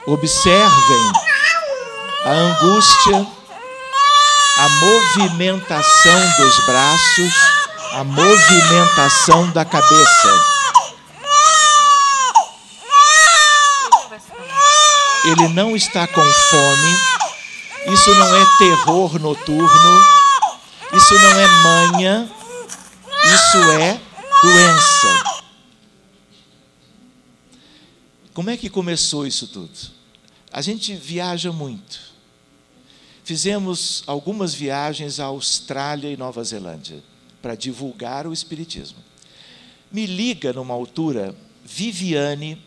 Observem a angústia, a movimentação dos braços, a movimentação da cabeça. Ele não está com fome, isso não é terror noturno, isso não é manha, isso é doença. Como é que começou isso tudo? A gente viaja muito. Fizemos algumas viagens à Austrália e Nova Zelândia para divulgar o Espiritismo. Me liga numa altura Viviane,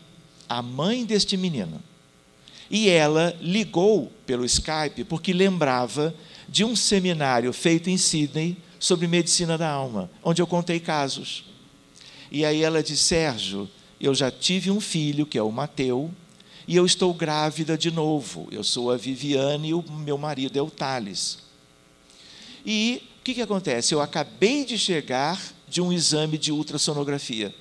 a mãe deste menino, e ela ligou pelo Skype porque lembrava de um seminário feito em Sydney sobre medicina da alma, onde eu contei casos. E aí ela disse: Sérgio, eu já tive um filho, que é o Mateu, e eu estou grávida de novo. Eu sou a Viviane e o meu marido é o Thales. E o que acontece? Eu acabei de chegar de um exame de ultrassonografia.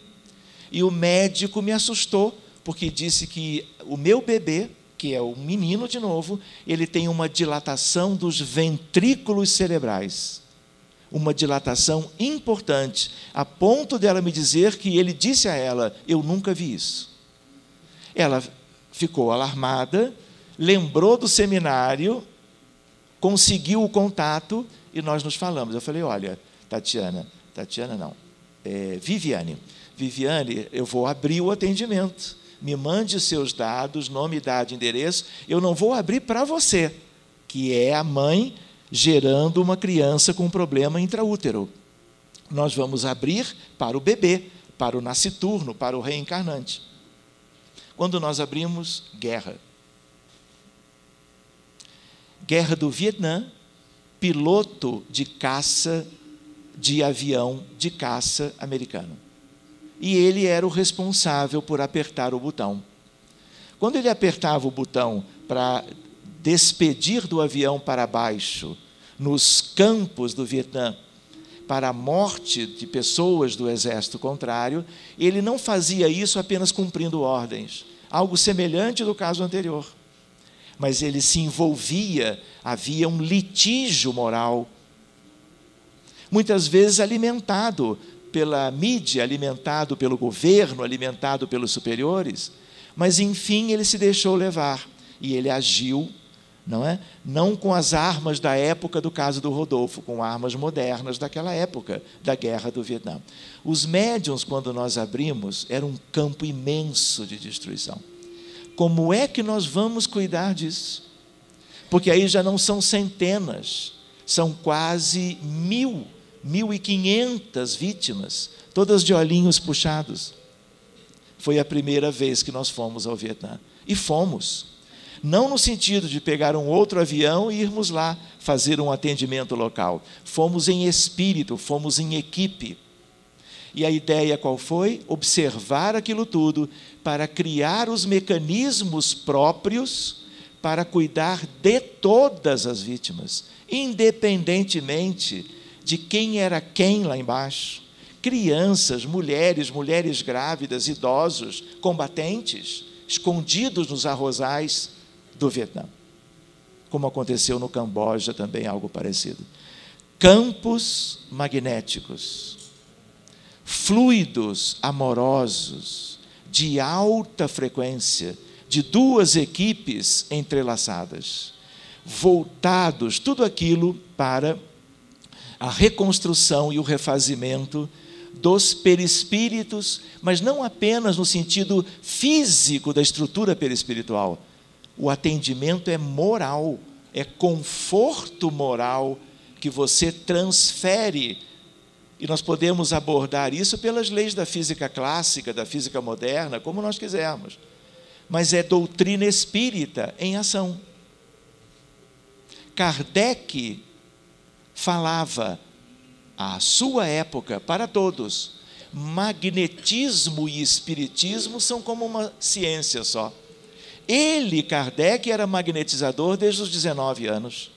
E o médico me assustou, porque disse que o meu bebê, que é o menino de novo, ele tem uma dilatação dos ventrículos cerebrais. Uma dilatação importante, a ponto dela me dizer que ele disse a ela: eu nunca vi isso. Ela ficou alarmada, lembrou do seminário, conseguiu o contato e nós nos falamos. Eu falei: olha, Viviane, eu vou abrir o atendimento. Me mande os seus dados, nome, idade, endereço. Eu não vou abrir para você, que é a mãe gerando uma criança com problema intraútero. Nós vamos abrir para o bebê, para o nasciturno, para o reencarnante. Quando nós abrimos, guerra. Guerra do Vietnã, piloto de caça, de avião de caça americano. E ele era o responsável por apertar o botão. Quando ele apertava o botão para despedir do avião para baixo, nos campos do Vietnã, para a morte de pessoas do exército contrário, ele não fazia isso apenas cumprindo ordens, algo semelhante do caso anterior. Mas ele se envolvia, havia um litígio moral, muitas vezes alimentado pela mídia, alimentado pelo governo, alimentado pelos superiores, mas enfim ele se deixou levar e ele agiu, não com as armas da época do caso do Rodolfo, com armas modernas daquela época, da guerra do Vietnã. Os médiuns, quando nós abrimos, era um campo imenso de destruição. Como é que nós vamos cuidar disso? Porque aí já não são centenas, são quase 1.500 vítimas, todas de olhinhos puxados. Foi a primeira vez que nós fomos ao Vietnã. E fomos. Não no sentido de pegar um outro avião e irmos lá fazer um atendimento local. Fomos em espírito, fomos em equipe. E a ideia qual foi? Observar aquilo tudo para criar os mecanismos próprios para cuidar de todas as vítimas, independentemente de quem era quem lá embaixo. Crianças, mulheres grávidas, idosos, combatentes, escondidos nos arrozais do Vietnã. Como aconteceu no Camboja também, algo parecido. Campos magnéticos, fluidos amorosos, de alta frequência, de duas equipes entrelaçadas, voltados, tudo aquilo para a reconstrução e o refazimento dos perispíritos, mas não apenas no sentido físico da estrutura perispiritual. O atendimento é moral, é conforto moral que você transfere. E nós podemos abordar isso pelas leis da física clássica, da física moderna, como nós quisermos. Mas é doutrina espírita em ação. Kardec falava, à sua época, para todos, magnetismo e espiritismo são como uma ciência só. Ele, Kardec, era magnetizador desde os 19 anos.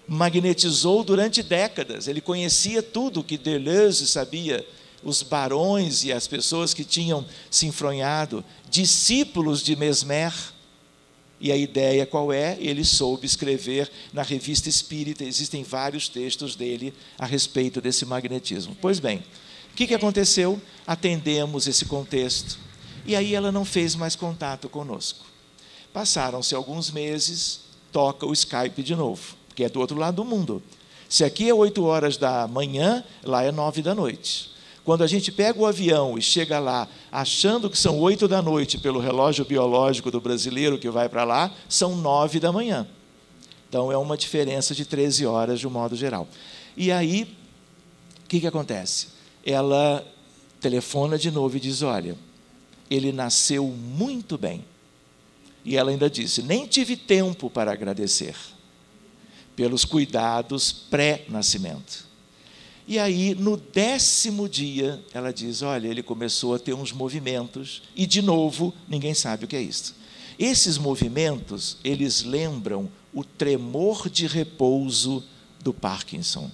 Magnetizou durante décadas. Ele conhecia tudo que Deleuze sabia, os barões e as pessoas que tinham se enfronhado, discípulos de Mesmer. E a ideia qual é? Ele soube escrever na Revista Espírita, existem vários textos dele a respeito desse magnetismo. Pois bem, o que aconteceu? Atendemos esse contexto. E aí ela não fez mais contato conosco. Passaram-se alguns meses, toca o Skype de novo, porque é do outro lado do mundo. Se aqui é 8 horas da manhã, lá é 9 da noite. Quando a gente pega o avião e chega lá, achando que são 8 da noite, pelo relógio biológico do brasileiro que vai para lá, são 9 da manhã. Então, é uma diferença de 13 horas, de um modo geral. E aí, o que acontece? Ela telefona de novo e diz, olha, ele nasceu muito bem. E ela ainda disse, nem tive tempo para agradecer pelos cuidados pré-nascimento. E aí, no 10º dia, ela diz, olha, ele começou a ter uns movimentos, e de novo, ninguém sabe o que é isso. Esses movimentos, eles lembram o tremor de repouso do Parkinson.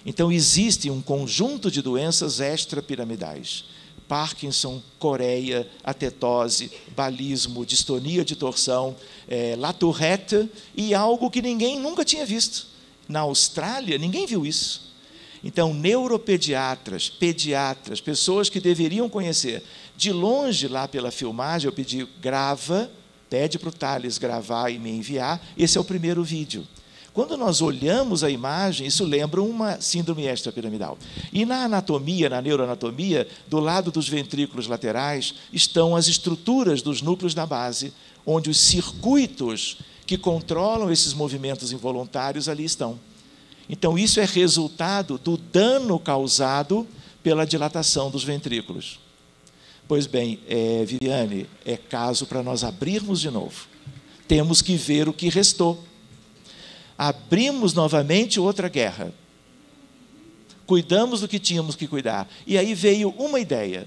Então, existe um conjunto de doenças extrapiramidais. Parkinson, coreia, atetose, balismo, distonia de torção, La Tourette, e algo que ninguém nunca tinha visto. Na Austrália, ninguém viu isso. Então, neuropediatras, pediatras, pessoas que deveriam conhecer. De longe, lá pela filmagem, eu pedi, grava, pede para o Thales gravar e me enviar. Esse é o primeiro vídeo. Quando nós olhamos a imagem, isso lembra uma síndrome extrapiramidal. E na anatomia, na neuroanatomia, do lado dos ventrículos laterais, estão as estruturas dos núcleos da base, onde os circuitos que controlam esses movimentos involuntários ali estão. Então, isso é resultado do dano causado pela dilatação dos ventrículos. Pois bem, Viviane, é caso para nós abrirmos de novo. Temos que ver o que restou. Abrimos novamente outra guerra. Cuidamos do que tínhamos que cuidar. E aí veio uma ideia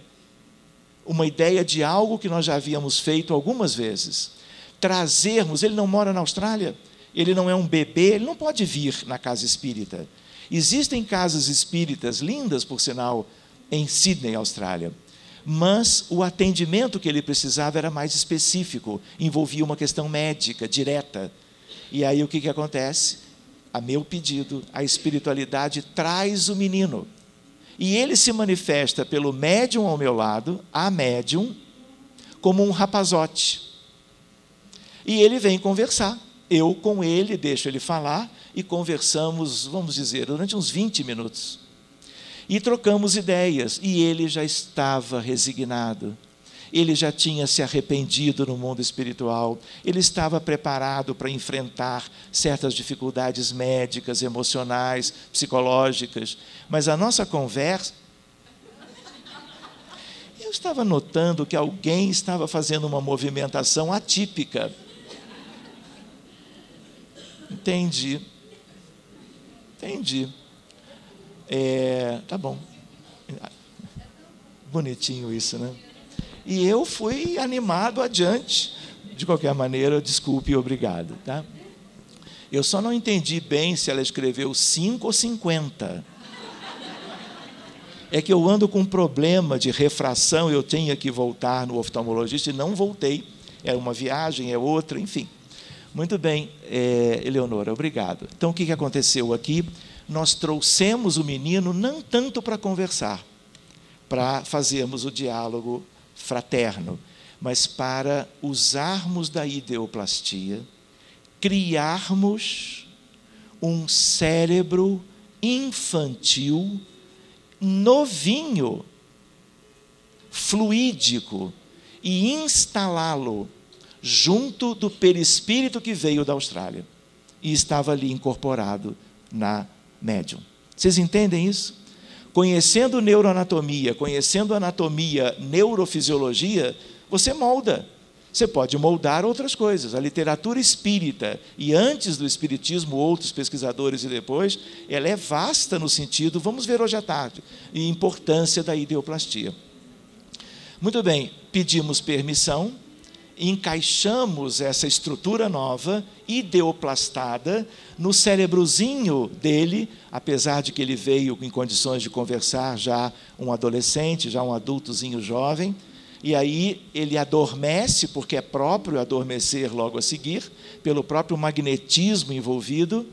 de algo que nós já havíamos feito algumas vezes. Trazermos, ele não mora na Austrália, ele não é um bebê, ele não pode vir na casa espírita. Existem casas espíritas, lindas por sinal, em Sydney, Austrália. Mas o atendimento que ele precisava era mais específico, envolvia uma questão médica, direta. E aí o que acontece? A meu pedido, a espiritualidade traz o menino. E ele se manifesta pelo médium ao meu lado, a médium, como um rapazote. E ele vem conversar. Eu com ele, deixo ele falar, e conversamos, vamos dizer, durante uns 20 minutos. E trocamos ideias, e ele já estava resignado. Ele já tinha se arrependido no mundo espiritual, ele estava preparado para enfrentar certas dificuldades médicas, emocionais, psicológicas. Mas a nossa conversa... Eu estava notando que alguém estava fazendo uma movimentação atípica. Entendi. Tá bom. Bonitinho isso, né? E eu fui animado adiante. De qualquer maneira, desculpe e obrigado. Tá? Eu só não entendi bem se ela escreveu 5 ou 50. É que eu ando com um problema de refração, eu tinha que voltar no oftalmologista e não voltei. Era uma viagem, é outra, enfim. Muito bem, Eleonora, obrigado. Então, o que aconteceu aqui? Nós trouxemos o menino não tanto para conversar, para fazermos o diálogo fraterno, mas para usarmos da ideoplastia, criarmos um cérebro infantil, novinho, fluídico, e instalá-lo junto do perispírito que veio da Austrália e estava ali incorporado na médium. Vocês entendem isso? Conhecendo neuroanatomia, conhecendo anatomia, neurofisiologia, você molda. Você pode moldar outras coisas. A literatura espírita, e antes do espiritismo, outros pesquisadores e depois, ela é vasta no sentido, vamos ver hoje à tarde, e importância da ideoplastia. Muito bem, pedimos permissão, encaixamos essa estrutura nova, ideoplastada, no cérebrozinho dele, apesar de que ele veio em condições de conversar, já um adolescente, já um adultozinho jovem, e aí ele adormece, porque é próprio adormecer logo a seguir, pelo próprio magnetismo envolvido.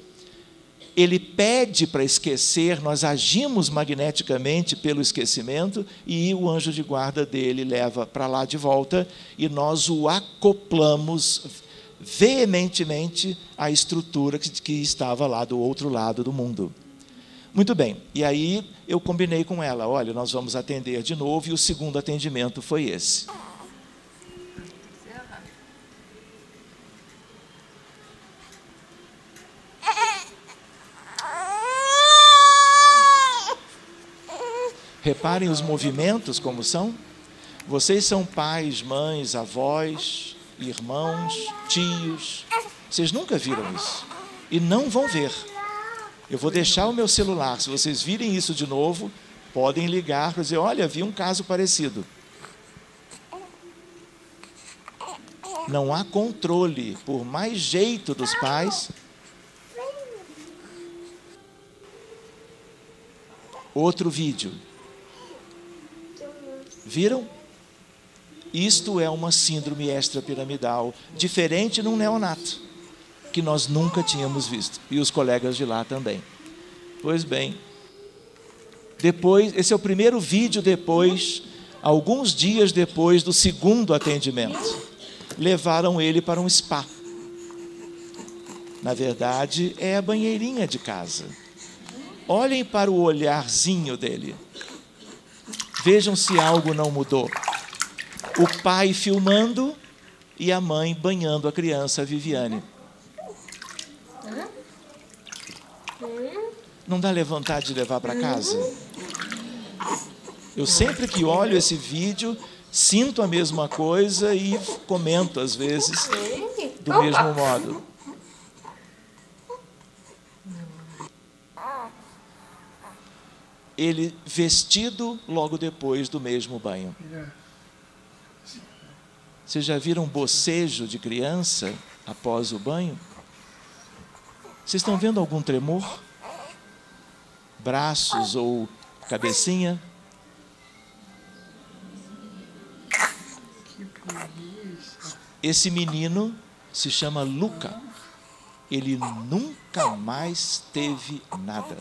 Ele pede para esquecer, nós agimos magneticamente pelo esquecimento e o anjo de guarda dele leva para lá de volta e nós o acoplamos veementemente à estrutura que estava lá do outro lado do mundo. Muito bem, e aí eu combinei com ela, olha, nós vamos atender de novo, e o segundo atendimento foi esse. Reparem os movimentos como são. Vocês são pais, mães, avós, irmãos, tios. Vocês nunca viram isso. E não vão ver. Eu vou deixar o meu celular. Se vocês virem isso de novo, podem ligar para dizer, olha, vi um caso parecido. Não há controle, por mais jeito dos pais. Outro vídeo. Viram? Isto é uma síndrome extrapiramidal, diferente num neonato, que nós nunca tínhamos visto, e os colegas de lá também. Pois bem, depois, esse é o primeiro vídeo depois, alguns dias depois do segundo atendimento. Levaram ele para um spa. Na verdade, é a banheirinha de casa. Olhem para o olharzinho dele. Vejam se algo não mudou. O pai filmando e a mãe banhando a criança, a Viviane. Não dá vontade de levar para casa? Eu sempre que olho esse vídeo, sinto a mesma coisa e comento, às vezes, do mesmo modo. ele vestido logo depois do mesmo banho. Vocês já viram bocejo de criança após o banho? Vocês estão vendo algum tremor? Braços ou cabecinha? Esse menino se chama Luca. Ele nunca mais teve nada.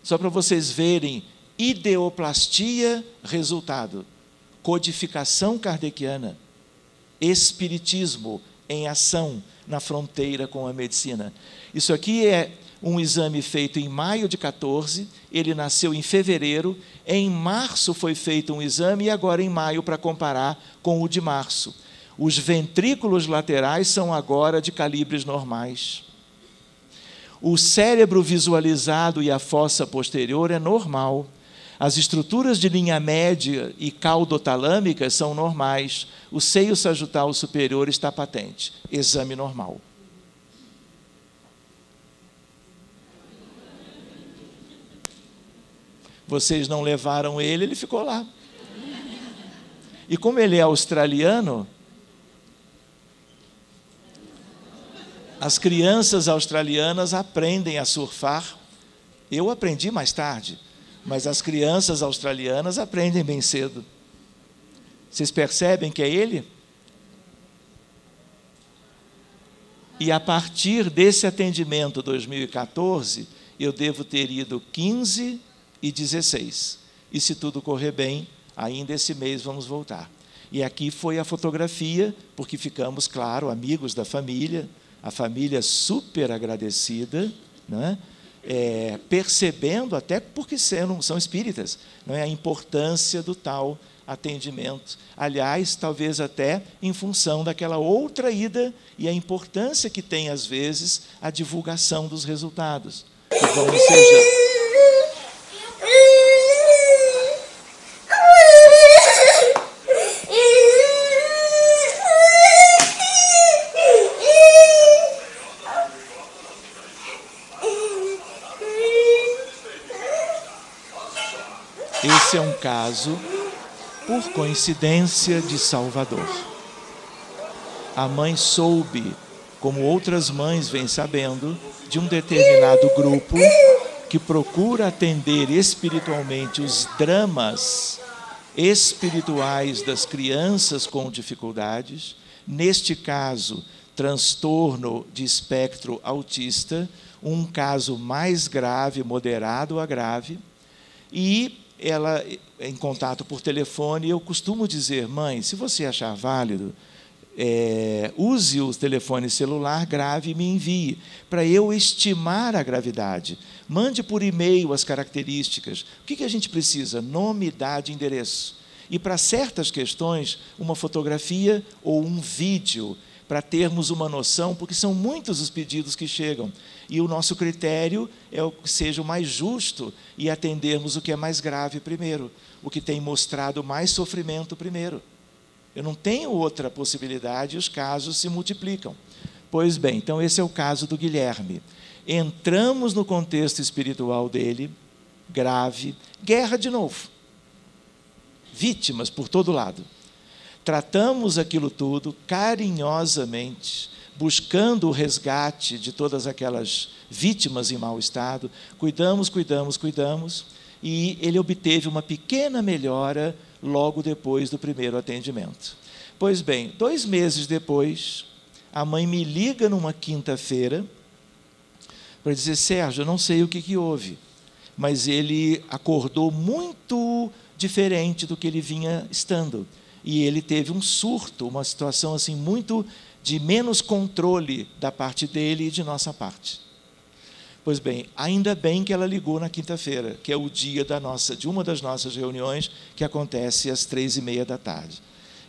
Só para vocês verem, ideoplastia, resultado. Codificação kardeciana. Espiritismo em ação na fronteira com a medicina. Isso aqui é um exame feito em maio de 14, ele nasceu em fevereiro, em março foi feito um exame e agora em maio para comparar com o de março. Os ventrículos laterais são agora de calibres normais. O cérebro visualizado e a fossa posterior é normal. As estruturas de linha média e caudotalâmicas são normais. O seio sagital superior está patente. Exame normal. Vocês não levaram ele, ele ficou lá. E como ele é australiano, as crianças australianas aprendem a surfar. Eu aprendi mais tarde, mas as crianças australianas aprendem bem cedo. Vocês percebem que é ele? E a partir desse atendimento 2014, eu devo ter ido 15 e 16. E se tudo correr bem, ainda esse mês vamos voltar. E aqui foi a fotografia, porque ficamos, claro, amigos da família, a família super agradecida, né? Percebendo, até porque são espíritas, não é? A importância do tal atendimento. Aliás, talvez até em função daquela outra ida e a importância que tem, às vezes, a divulgação dos resultados. Então, ou seja, esse é um caso, por coincidência, de Salvador. A mãe soube, como outras mães vêm sabendo, de um determinado grupo que procura atender espiritualmente os dramas espirituais das crianças com dificuldades, neste caso, transtorno de espectro autista, um caso mais grave, moderado a grave, e ela, em contato por telefone, eu costumo dizer, mãe, se você achar válido, use o telefone celular, grave e me envie, para eu estimar a gravidade. Mande por e-mail as características. O que a gente precisa? Nome, idade, endereço. E para certas questões, uma fotografia ou um vídeo, para termos uma noção, porque são muitos os pedidos que chegam. E o nosso critério é o que seja o mais justo e atendermos o que é mais grave primeiro, o que tem mostrado mais sofrimento primeiro. Eu não tenho outra possibilidade e os casos se multiplicam. Pois bem, então esse é o caso do Guilherme. Entramos no contexto espiritual dele, grave, guerra de novo. Vítimas por todo lado. Tratamos aquilo tudo carinhosamente, buscando o resgate de todas aquelas vítimas em mau estado. Cuidamos, e ele obteve uma pequena melhora logo depois do primeiro atendimento. Pois bem, 2 meses depois, a mãe me liga numa quinta-feira para dizer, Sérgio, eu não sei o que houve, mas ele acordou muito diferente do que ele vinha estando. E ele teve um surto, uma situação assim muito de menos controle da parte dele e de nossa parte. Pois bem, ainda bem que ela ligou na quinta-feira, que é o dia de uma das nossas reuniões, que acontece às 3h30 da tarde.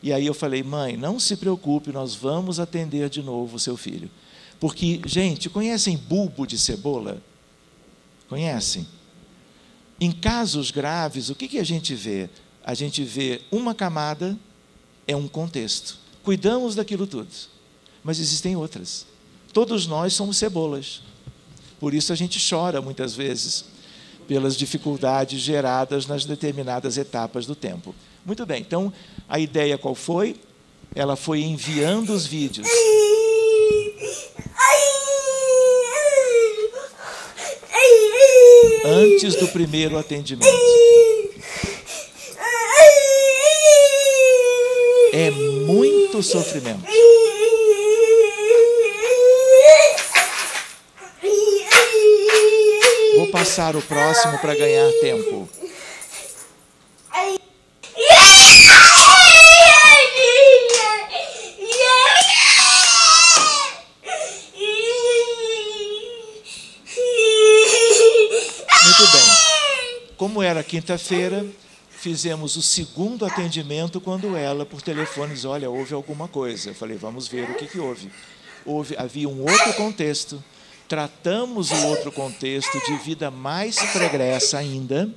E aí eu falei, mãe, não se preocupe, nós vamos atender de novo o seu filho. Porque, gente, conhecem bulbo de cebola? Conhecem? Em casos graves, o que a gente vê? A gente vê uma camada, é um contexto. Cuidamos daquilo tudo. Mas existem outras. Todos nós somos cebolas. Por isso a gente chora muitas vezes, pelas dificuldades geradas nas determinadas etapas do tempo. Muito bem, então, a ideia qual foi? Ela foi enviando os vídeos. Antes do primeiro atendimento. É muito sofrimento. Vou passar o próximo para ganhar tempo. Muito bem. Como era quinta-feira, fizemos o segundo atendimento quando ela, por telefone, disse, olha, houve alguma coisa. Eu falei, vamos ver o que houve. Havia um outro contexto. Tratamos o outro contexto de vida mais pregressa ainda,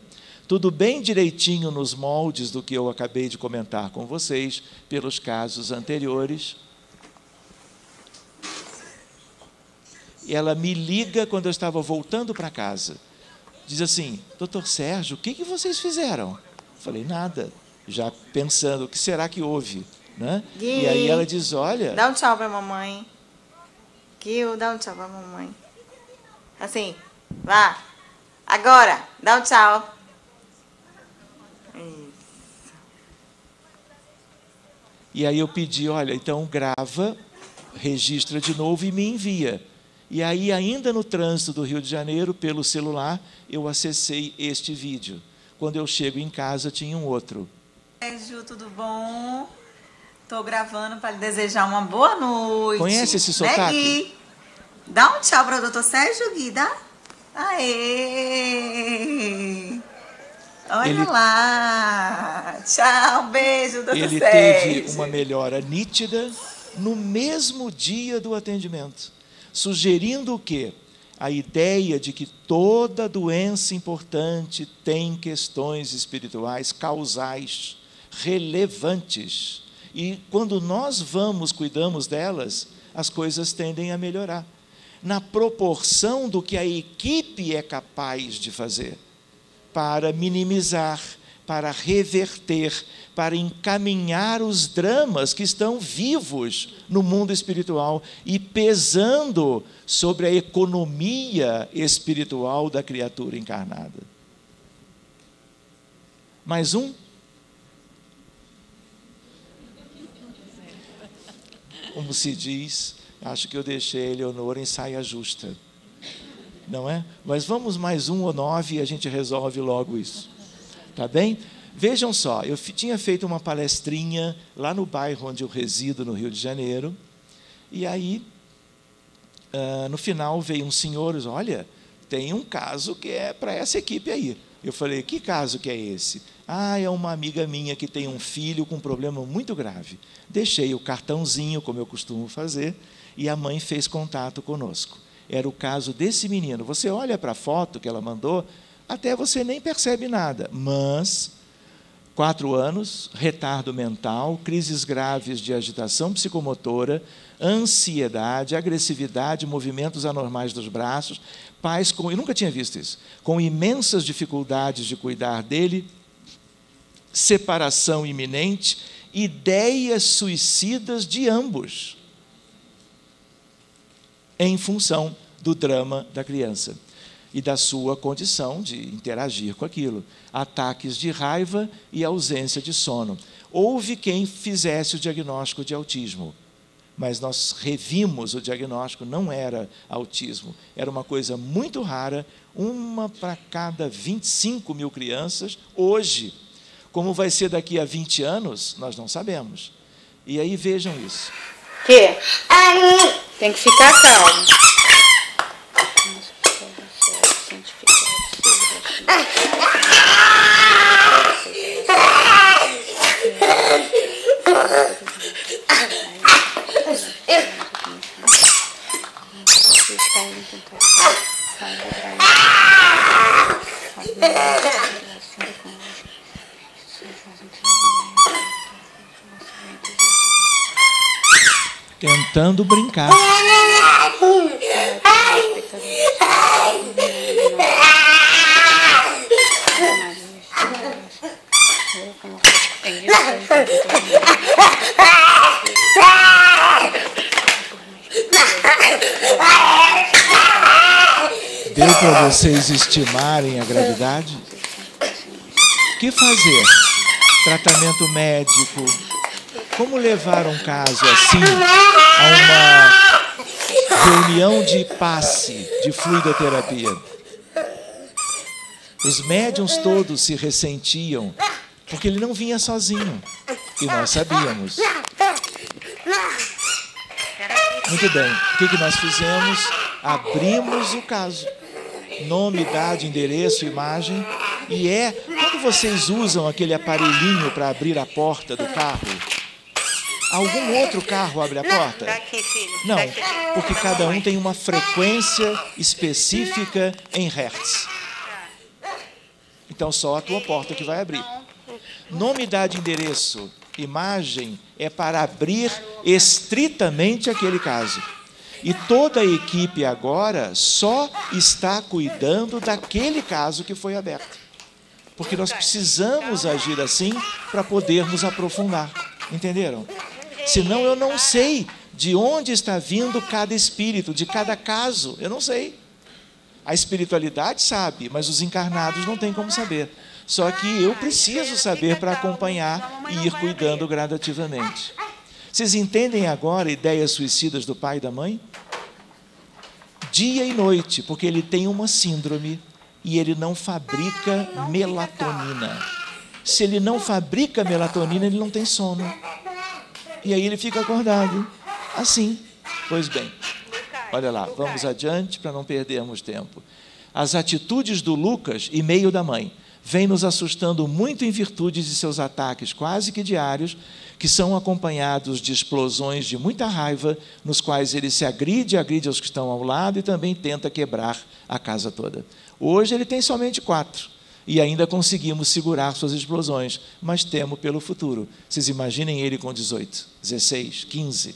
tudo bem direitinho nos moldes do que eu acabei de comentar com vocês, pelos casos anteriores. E ela me liga quando eu estava voltando para casa. Diz assim, doutor Sérgio, o que vocês fizeram? Eu falei, nada, já pensando, o que será que houve? Né? Gui, e aí ela diz, olha... Dá um tchau para a mamãe. Gil, dá um tchau para a mamãe. Assim, vá. Agora, dá um tchau. Isso. E aí eu pedi, olha, então grava, registra de novo e me envia. E aí, ainda no trânsito do Rio de Janeiro, pelo celular, eu acessei este vídeo. Quando eu chego em casa, tinha um outro. Sérgio, tudo bom? Estou gravando para lhe desejar uma boa noite. Conhece esse sotaque? Gui? Dá um tchau para o doutor Sérgio, Gui, dá? Aê! Olha lá! Tchau, beijo, doutor Sérgio. Ele teve uma melhora nítida no mesmo dia do atendimento, sugerindo o quê? A ideia de que toda doença importante tem questões espirituais causais, relevantes. E quando nós cuidamos delas, as coisas tendem a melhorar. Na proporção do que a equipe é capaz de fazer, para minimizar, para reverter, para encaminhar os dramas que estão vivos no mundo espiritual e pesando sobre a economia espiritual da criatura encarnada. Mais um? Como se diz, acho que eu deixei a Eleonora em saia justa. Não é? Mas vamos mais um ou 9 e a gente resolve logo isso. Tá bem? Vejam só, eu tinha feito uma palestrinha lá no bairro onde eu resido, no Rio de Janeiro, e aí, no final, veio um senhor e disse, olha, tem um caso que é para essa equipe aí. Eu falei, que caso que é esse? Ah, é uma amiga minha que tem um filho com um problema muito grave. Deixei o cartãozinho, como eu costumo fazer, e a mãe fez contato conosco. Era o caso desse menino. Você olha para a foto que ela mandou, até você nem percebe nada, mas 4 anos, retardo mental, crises graves de agitação psicomotora, ansiedade, agressividade, movimentos anormais dos braços, pais com, eu nunca tinha visto isso, com imensas dificuldades de cuidar dele, separação iminente, ideias suicidas de ambos, em função do drama da criança e da sua condição de interagir com aquilo. Ataques de raiva e ausência de sono. Houve quem fizesse o diagnóstico de autismo, mas nós revimos o diagnóstico, não era autismo, era uma coisa muito rara, uma para cada 25 mil crianças. Hoje, como vai ser daqui a 20 anos, nós não sabemos. E aí vejam isso. Que? Tem que ficar calmo. Tentando brincar. para vocês estimarem a gravidade? O que fazer? Tratamento médico? Como levar um caso assim a uma reunião de passe, de fluidoterapia? Os médiuns todos se ressentiam, porque ele não vinha sozinho, e nós sabíamos. Muito bem, o que nós fizemos? Abrimos o caso. Nome, idade, endereço, imagem. E quando vocês usam aquele aparelhinho para abrir a porta do carro, algum outro carro abre a porta? Não, porque cada um tem uma frequência específica em hertz. Então, só a tua porta que vai abrir. Nome, idade, endereço, imagem é para abrir estritamente aquele caso. E toda a equipe agora só está cuidando daquele caso que foi aberto. Porque nós precisamos agir assim para podermos aprofundar. Entenderam? Senão eu não sei de onde está vindo cada espírito, de cada caso. Eu não sei. A espiritualidade sabe, mas os encarnados não têm como saber. Só que eu preciso saber para acompanhar e ir cuidando gradativamente. Vocês entendem agora ideias suicidas do pai e da mãe? Dia e noite, porque ele tem uma síndrome e ele não fabrica melatonina. Se ele não fabrica melatonina, ele não tem sono. E aí ele fica acordado. Assim. Pois bem, olha lá, vamos adiante para não perdermos tempo. As atitudes do Lucas e meio da mãe vêm nos assustando muito em virtude de seus ataques quase que diários, que são acompanhados de explosões de muita raiva, nos quais ele se agride aos que estão ao lado e também tenta quebrar a casa toda. Hoje ele tem somente 4 e ainda conseguimos segurar suas explosões, mas temo pelo futuro. Vocês imaginem ele com 18, 16, 15.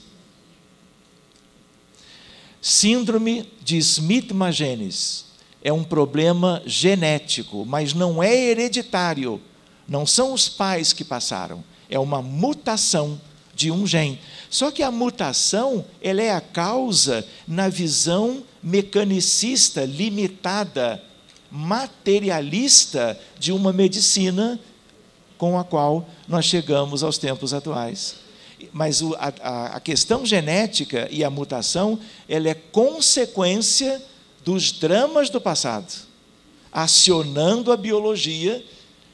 Síndrome de Smith-Magenis é um problema genético, mas não é hereditário. Não são os pais que passaram. É uma mutação de um gene. Só que a mutação ela é a causa na visão mecanicista, limitada, materialista de uma medicina com a qual nós chegamos aos tempos atuais. Mas a questão genética e a mutação ela é consequência dos dramas do passado, acionando a biologia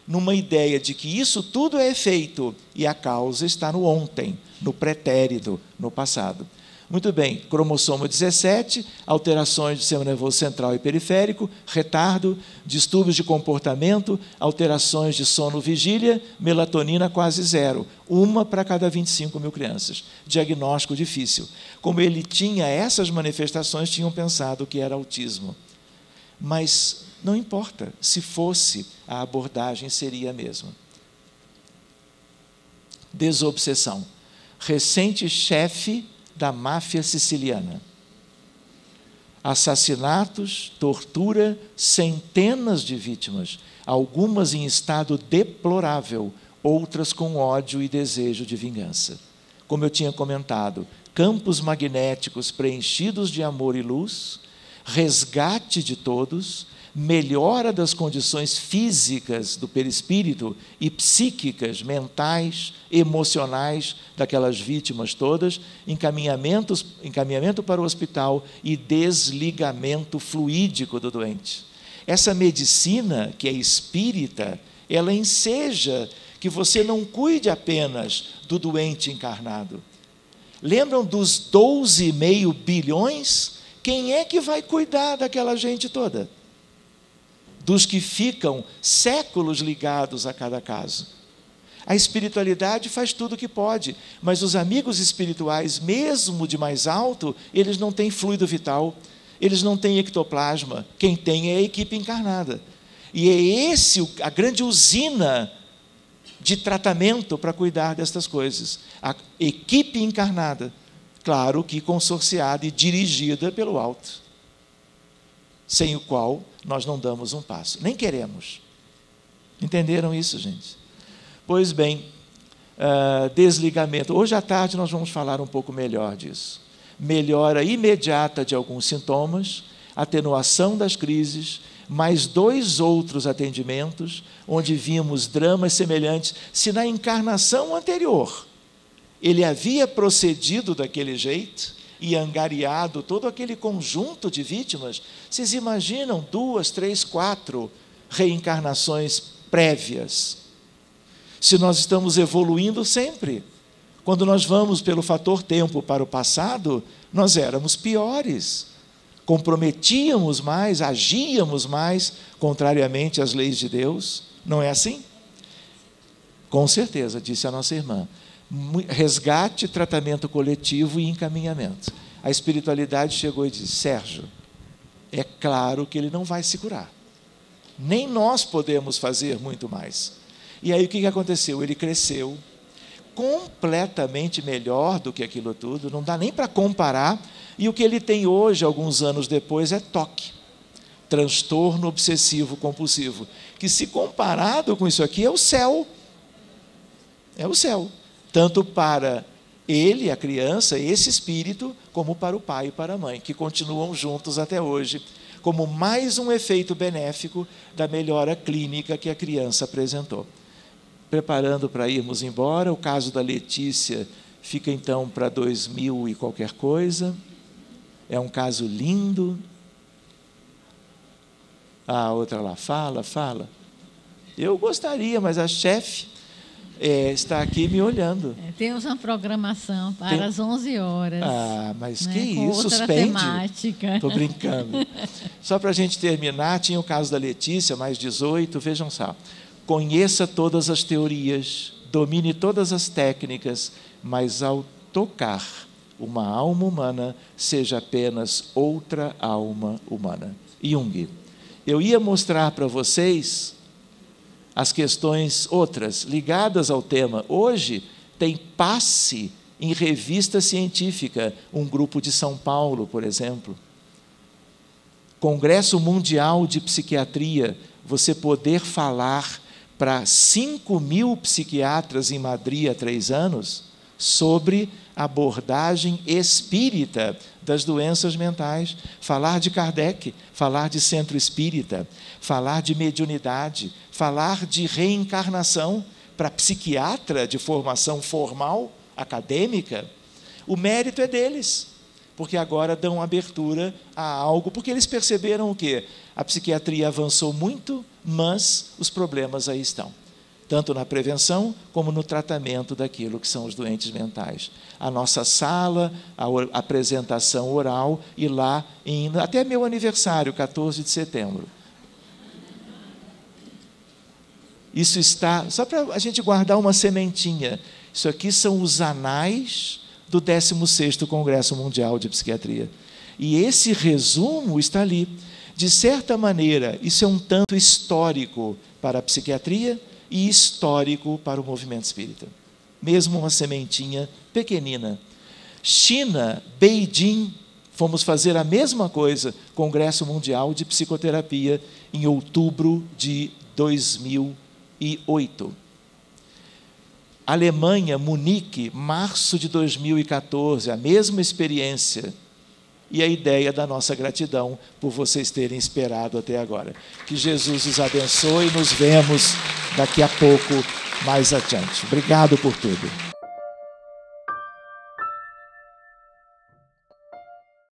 numa ideia de que isso tudo é efeito e a causa está no ontem, no pretérito, no passado. Muito bem, cromossomo 17, alterações do sistema nervoso central e periférico, retardo, distúrbios de comportamento, alterações de sono-vigília, melatonina quase 0, 1 para cada 25 mil crianças. Diagnóstico difícil. Como ele tinha essas manifestações, tinham pensado que era autismo. Mas não importa, se fosse, a abordagem seria a mesma. Desobsessão. Recente chefe da máfia siciliana. Assassinatos, tortura, centenas de vítimas, algumas em estado deplorável, outras com ódio e desejo de vingança. Como eu tinha comentado, campos magnéticos preenchidos de amor e luz, resgate de todos, melhora das condições físicas do perispírito e psíquicas, mentais, emocionais daquelas vítimas todas, encaminhamento para o hospital e desligamento fluídico do doente. Essa medicina, que é espírita, ela enseja que você não cuide apenas do doente encarnado. Lembram dos 12,5 bilhões? Quem é que vai cuidar daquela gente toda? Dos que ficam séculos ligados a cada caso. A espiritualidade faz tudo o que pode, mas os amigos espirituais, mesmo de mais alto, eles não têm fluido vital, eles não têm ectoplasma, quem tem é a equipe encarnada. E é a grande usina de tratamento para cuidar destas coisas. A equipe encarnada, claro que consorciada e dirigida pelo alto, sem o qual nós não damos um passo, nem queremos. Entenderam isso, gente? Pois bem, desligamento. Hoje à tarde nós vamos falar um pouco melhor disso. Melhora imediata de alguns sintomas, atenuação das crises, mais 2 outros atendimentos, onde vimos dramas semelhantes. Se na encarnação anterior ele havia procedido daquele jeito e angariado todo aquele conjunto de vítimas, vocês imaginam 2, 3, 4 reencarnações prévias? Se nós estamos evoluindo sempre. Quando nós vamos pelo fator tempo para o passado, nós éramos piores, comprometíamos mais, agíamos mais, contrariamente às leis de Deus. Não é assim? Com certeza, disse a nossa irmã. Resgate, tratamento coletivo e encaminhamento. A espiritualidade chegou e disse: Sérgio, é claro que ele não vai se curar. Nem nós podemos fazer muito mais. E aí o que aconteceu? Ele cresceu completamente melhor do que aquilo tudo, não dá nem para comparar, e o que ele tem hoje, alguns anos depois, é TOC, transtorno obsessivo compulsivo, que se comparado com isso aqui é o céu, tanto para ele, a criança, esse espírito, como para o pai e para a mãe, que continuam juntos até hoje, como mais um efeito benéfico da melhora clínica que a criança apresentou. Preparando para irmos embora, o caso da Letícia fica então para 2000 e qualquer coisa. É um caso lindo. A outra lá, fala. Eu gostaria, mas a chefe está aqui me olhando. Temos uma programação para as 11 horas. Mas né, que isso, outra suspende. Temática. Estou brincando. Só para a gente terminar, tinha o caso da Letícia, mais 18, vejam só. Conheça todas as teorias, domine todas as técnicas, mas ao tocar uma alma humana, seja apenas outra alma humana. Jung. Eu ia mostrar para vocês as questões outras, ligadas ao tema. Hoje tem passe em revista científica, um grupo de São Paulo, por exemplo. Congresso Mundial de Psiquiatria, você poder falar para 5.000 psiquiatras em Madrid há 3 anos, sobre abordagem espírita das doenças mentais, falar de Kardec, falar de centro espírita, falar de mediunidade, falar de reencarnação para psiquiatra de formação formal, acadêmica. O mérito é deles, porque agora dão abertura a algo, porque eles perceberam o quê? A psiquiatria avançou muito, mas os problemas aí estão, tanto na prevenção como no tratamento daquilo que são os doentes mentais. A nossa sala, a apresentação oral, e lá, até meu aniversário, 14 de setembro. Isso está, só para a gente guardar uma sementinha, isso aqui são os anais do 16º Congresso Mundial de Psiquiatria. E esse resumo está ali. De certa maneira, isso é um tanto histórico para a psiquiatria e histórico para o movimento espírita. Mesmo uma sementinha pequenina. China, Beijing, fomos fazer a mesma coisa, Congresso Mundial de Psicoterapia, em outubro de 2008. Alemanha, Munique, março de 2014, a mesma experiência. E a ideia da nossa gratidão por vocês terem esperado até agora. Que Jesus os abençoe e nos vemos daqui a pouco mais adiante. Obrigado por tudo.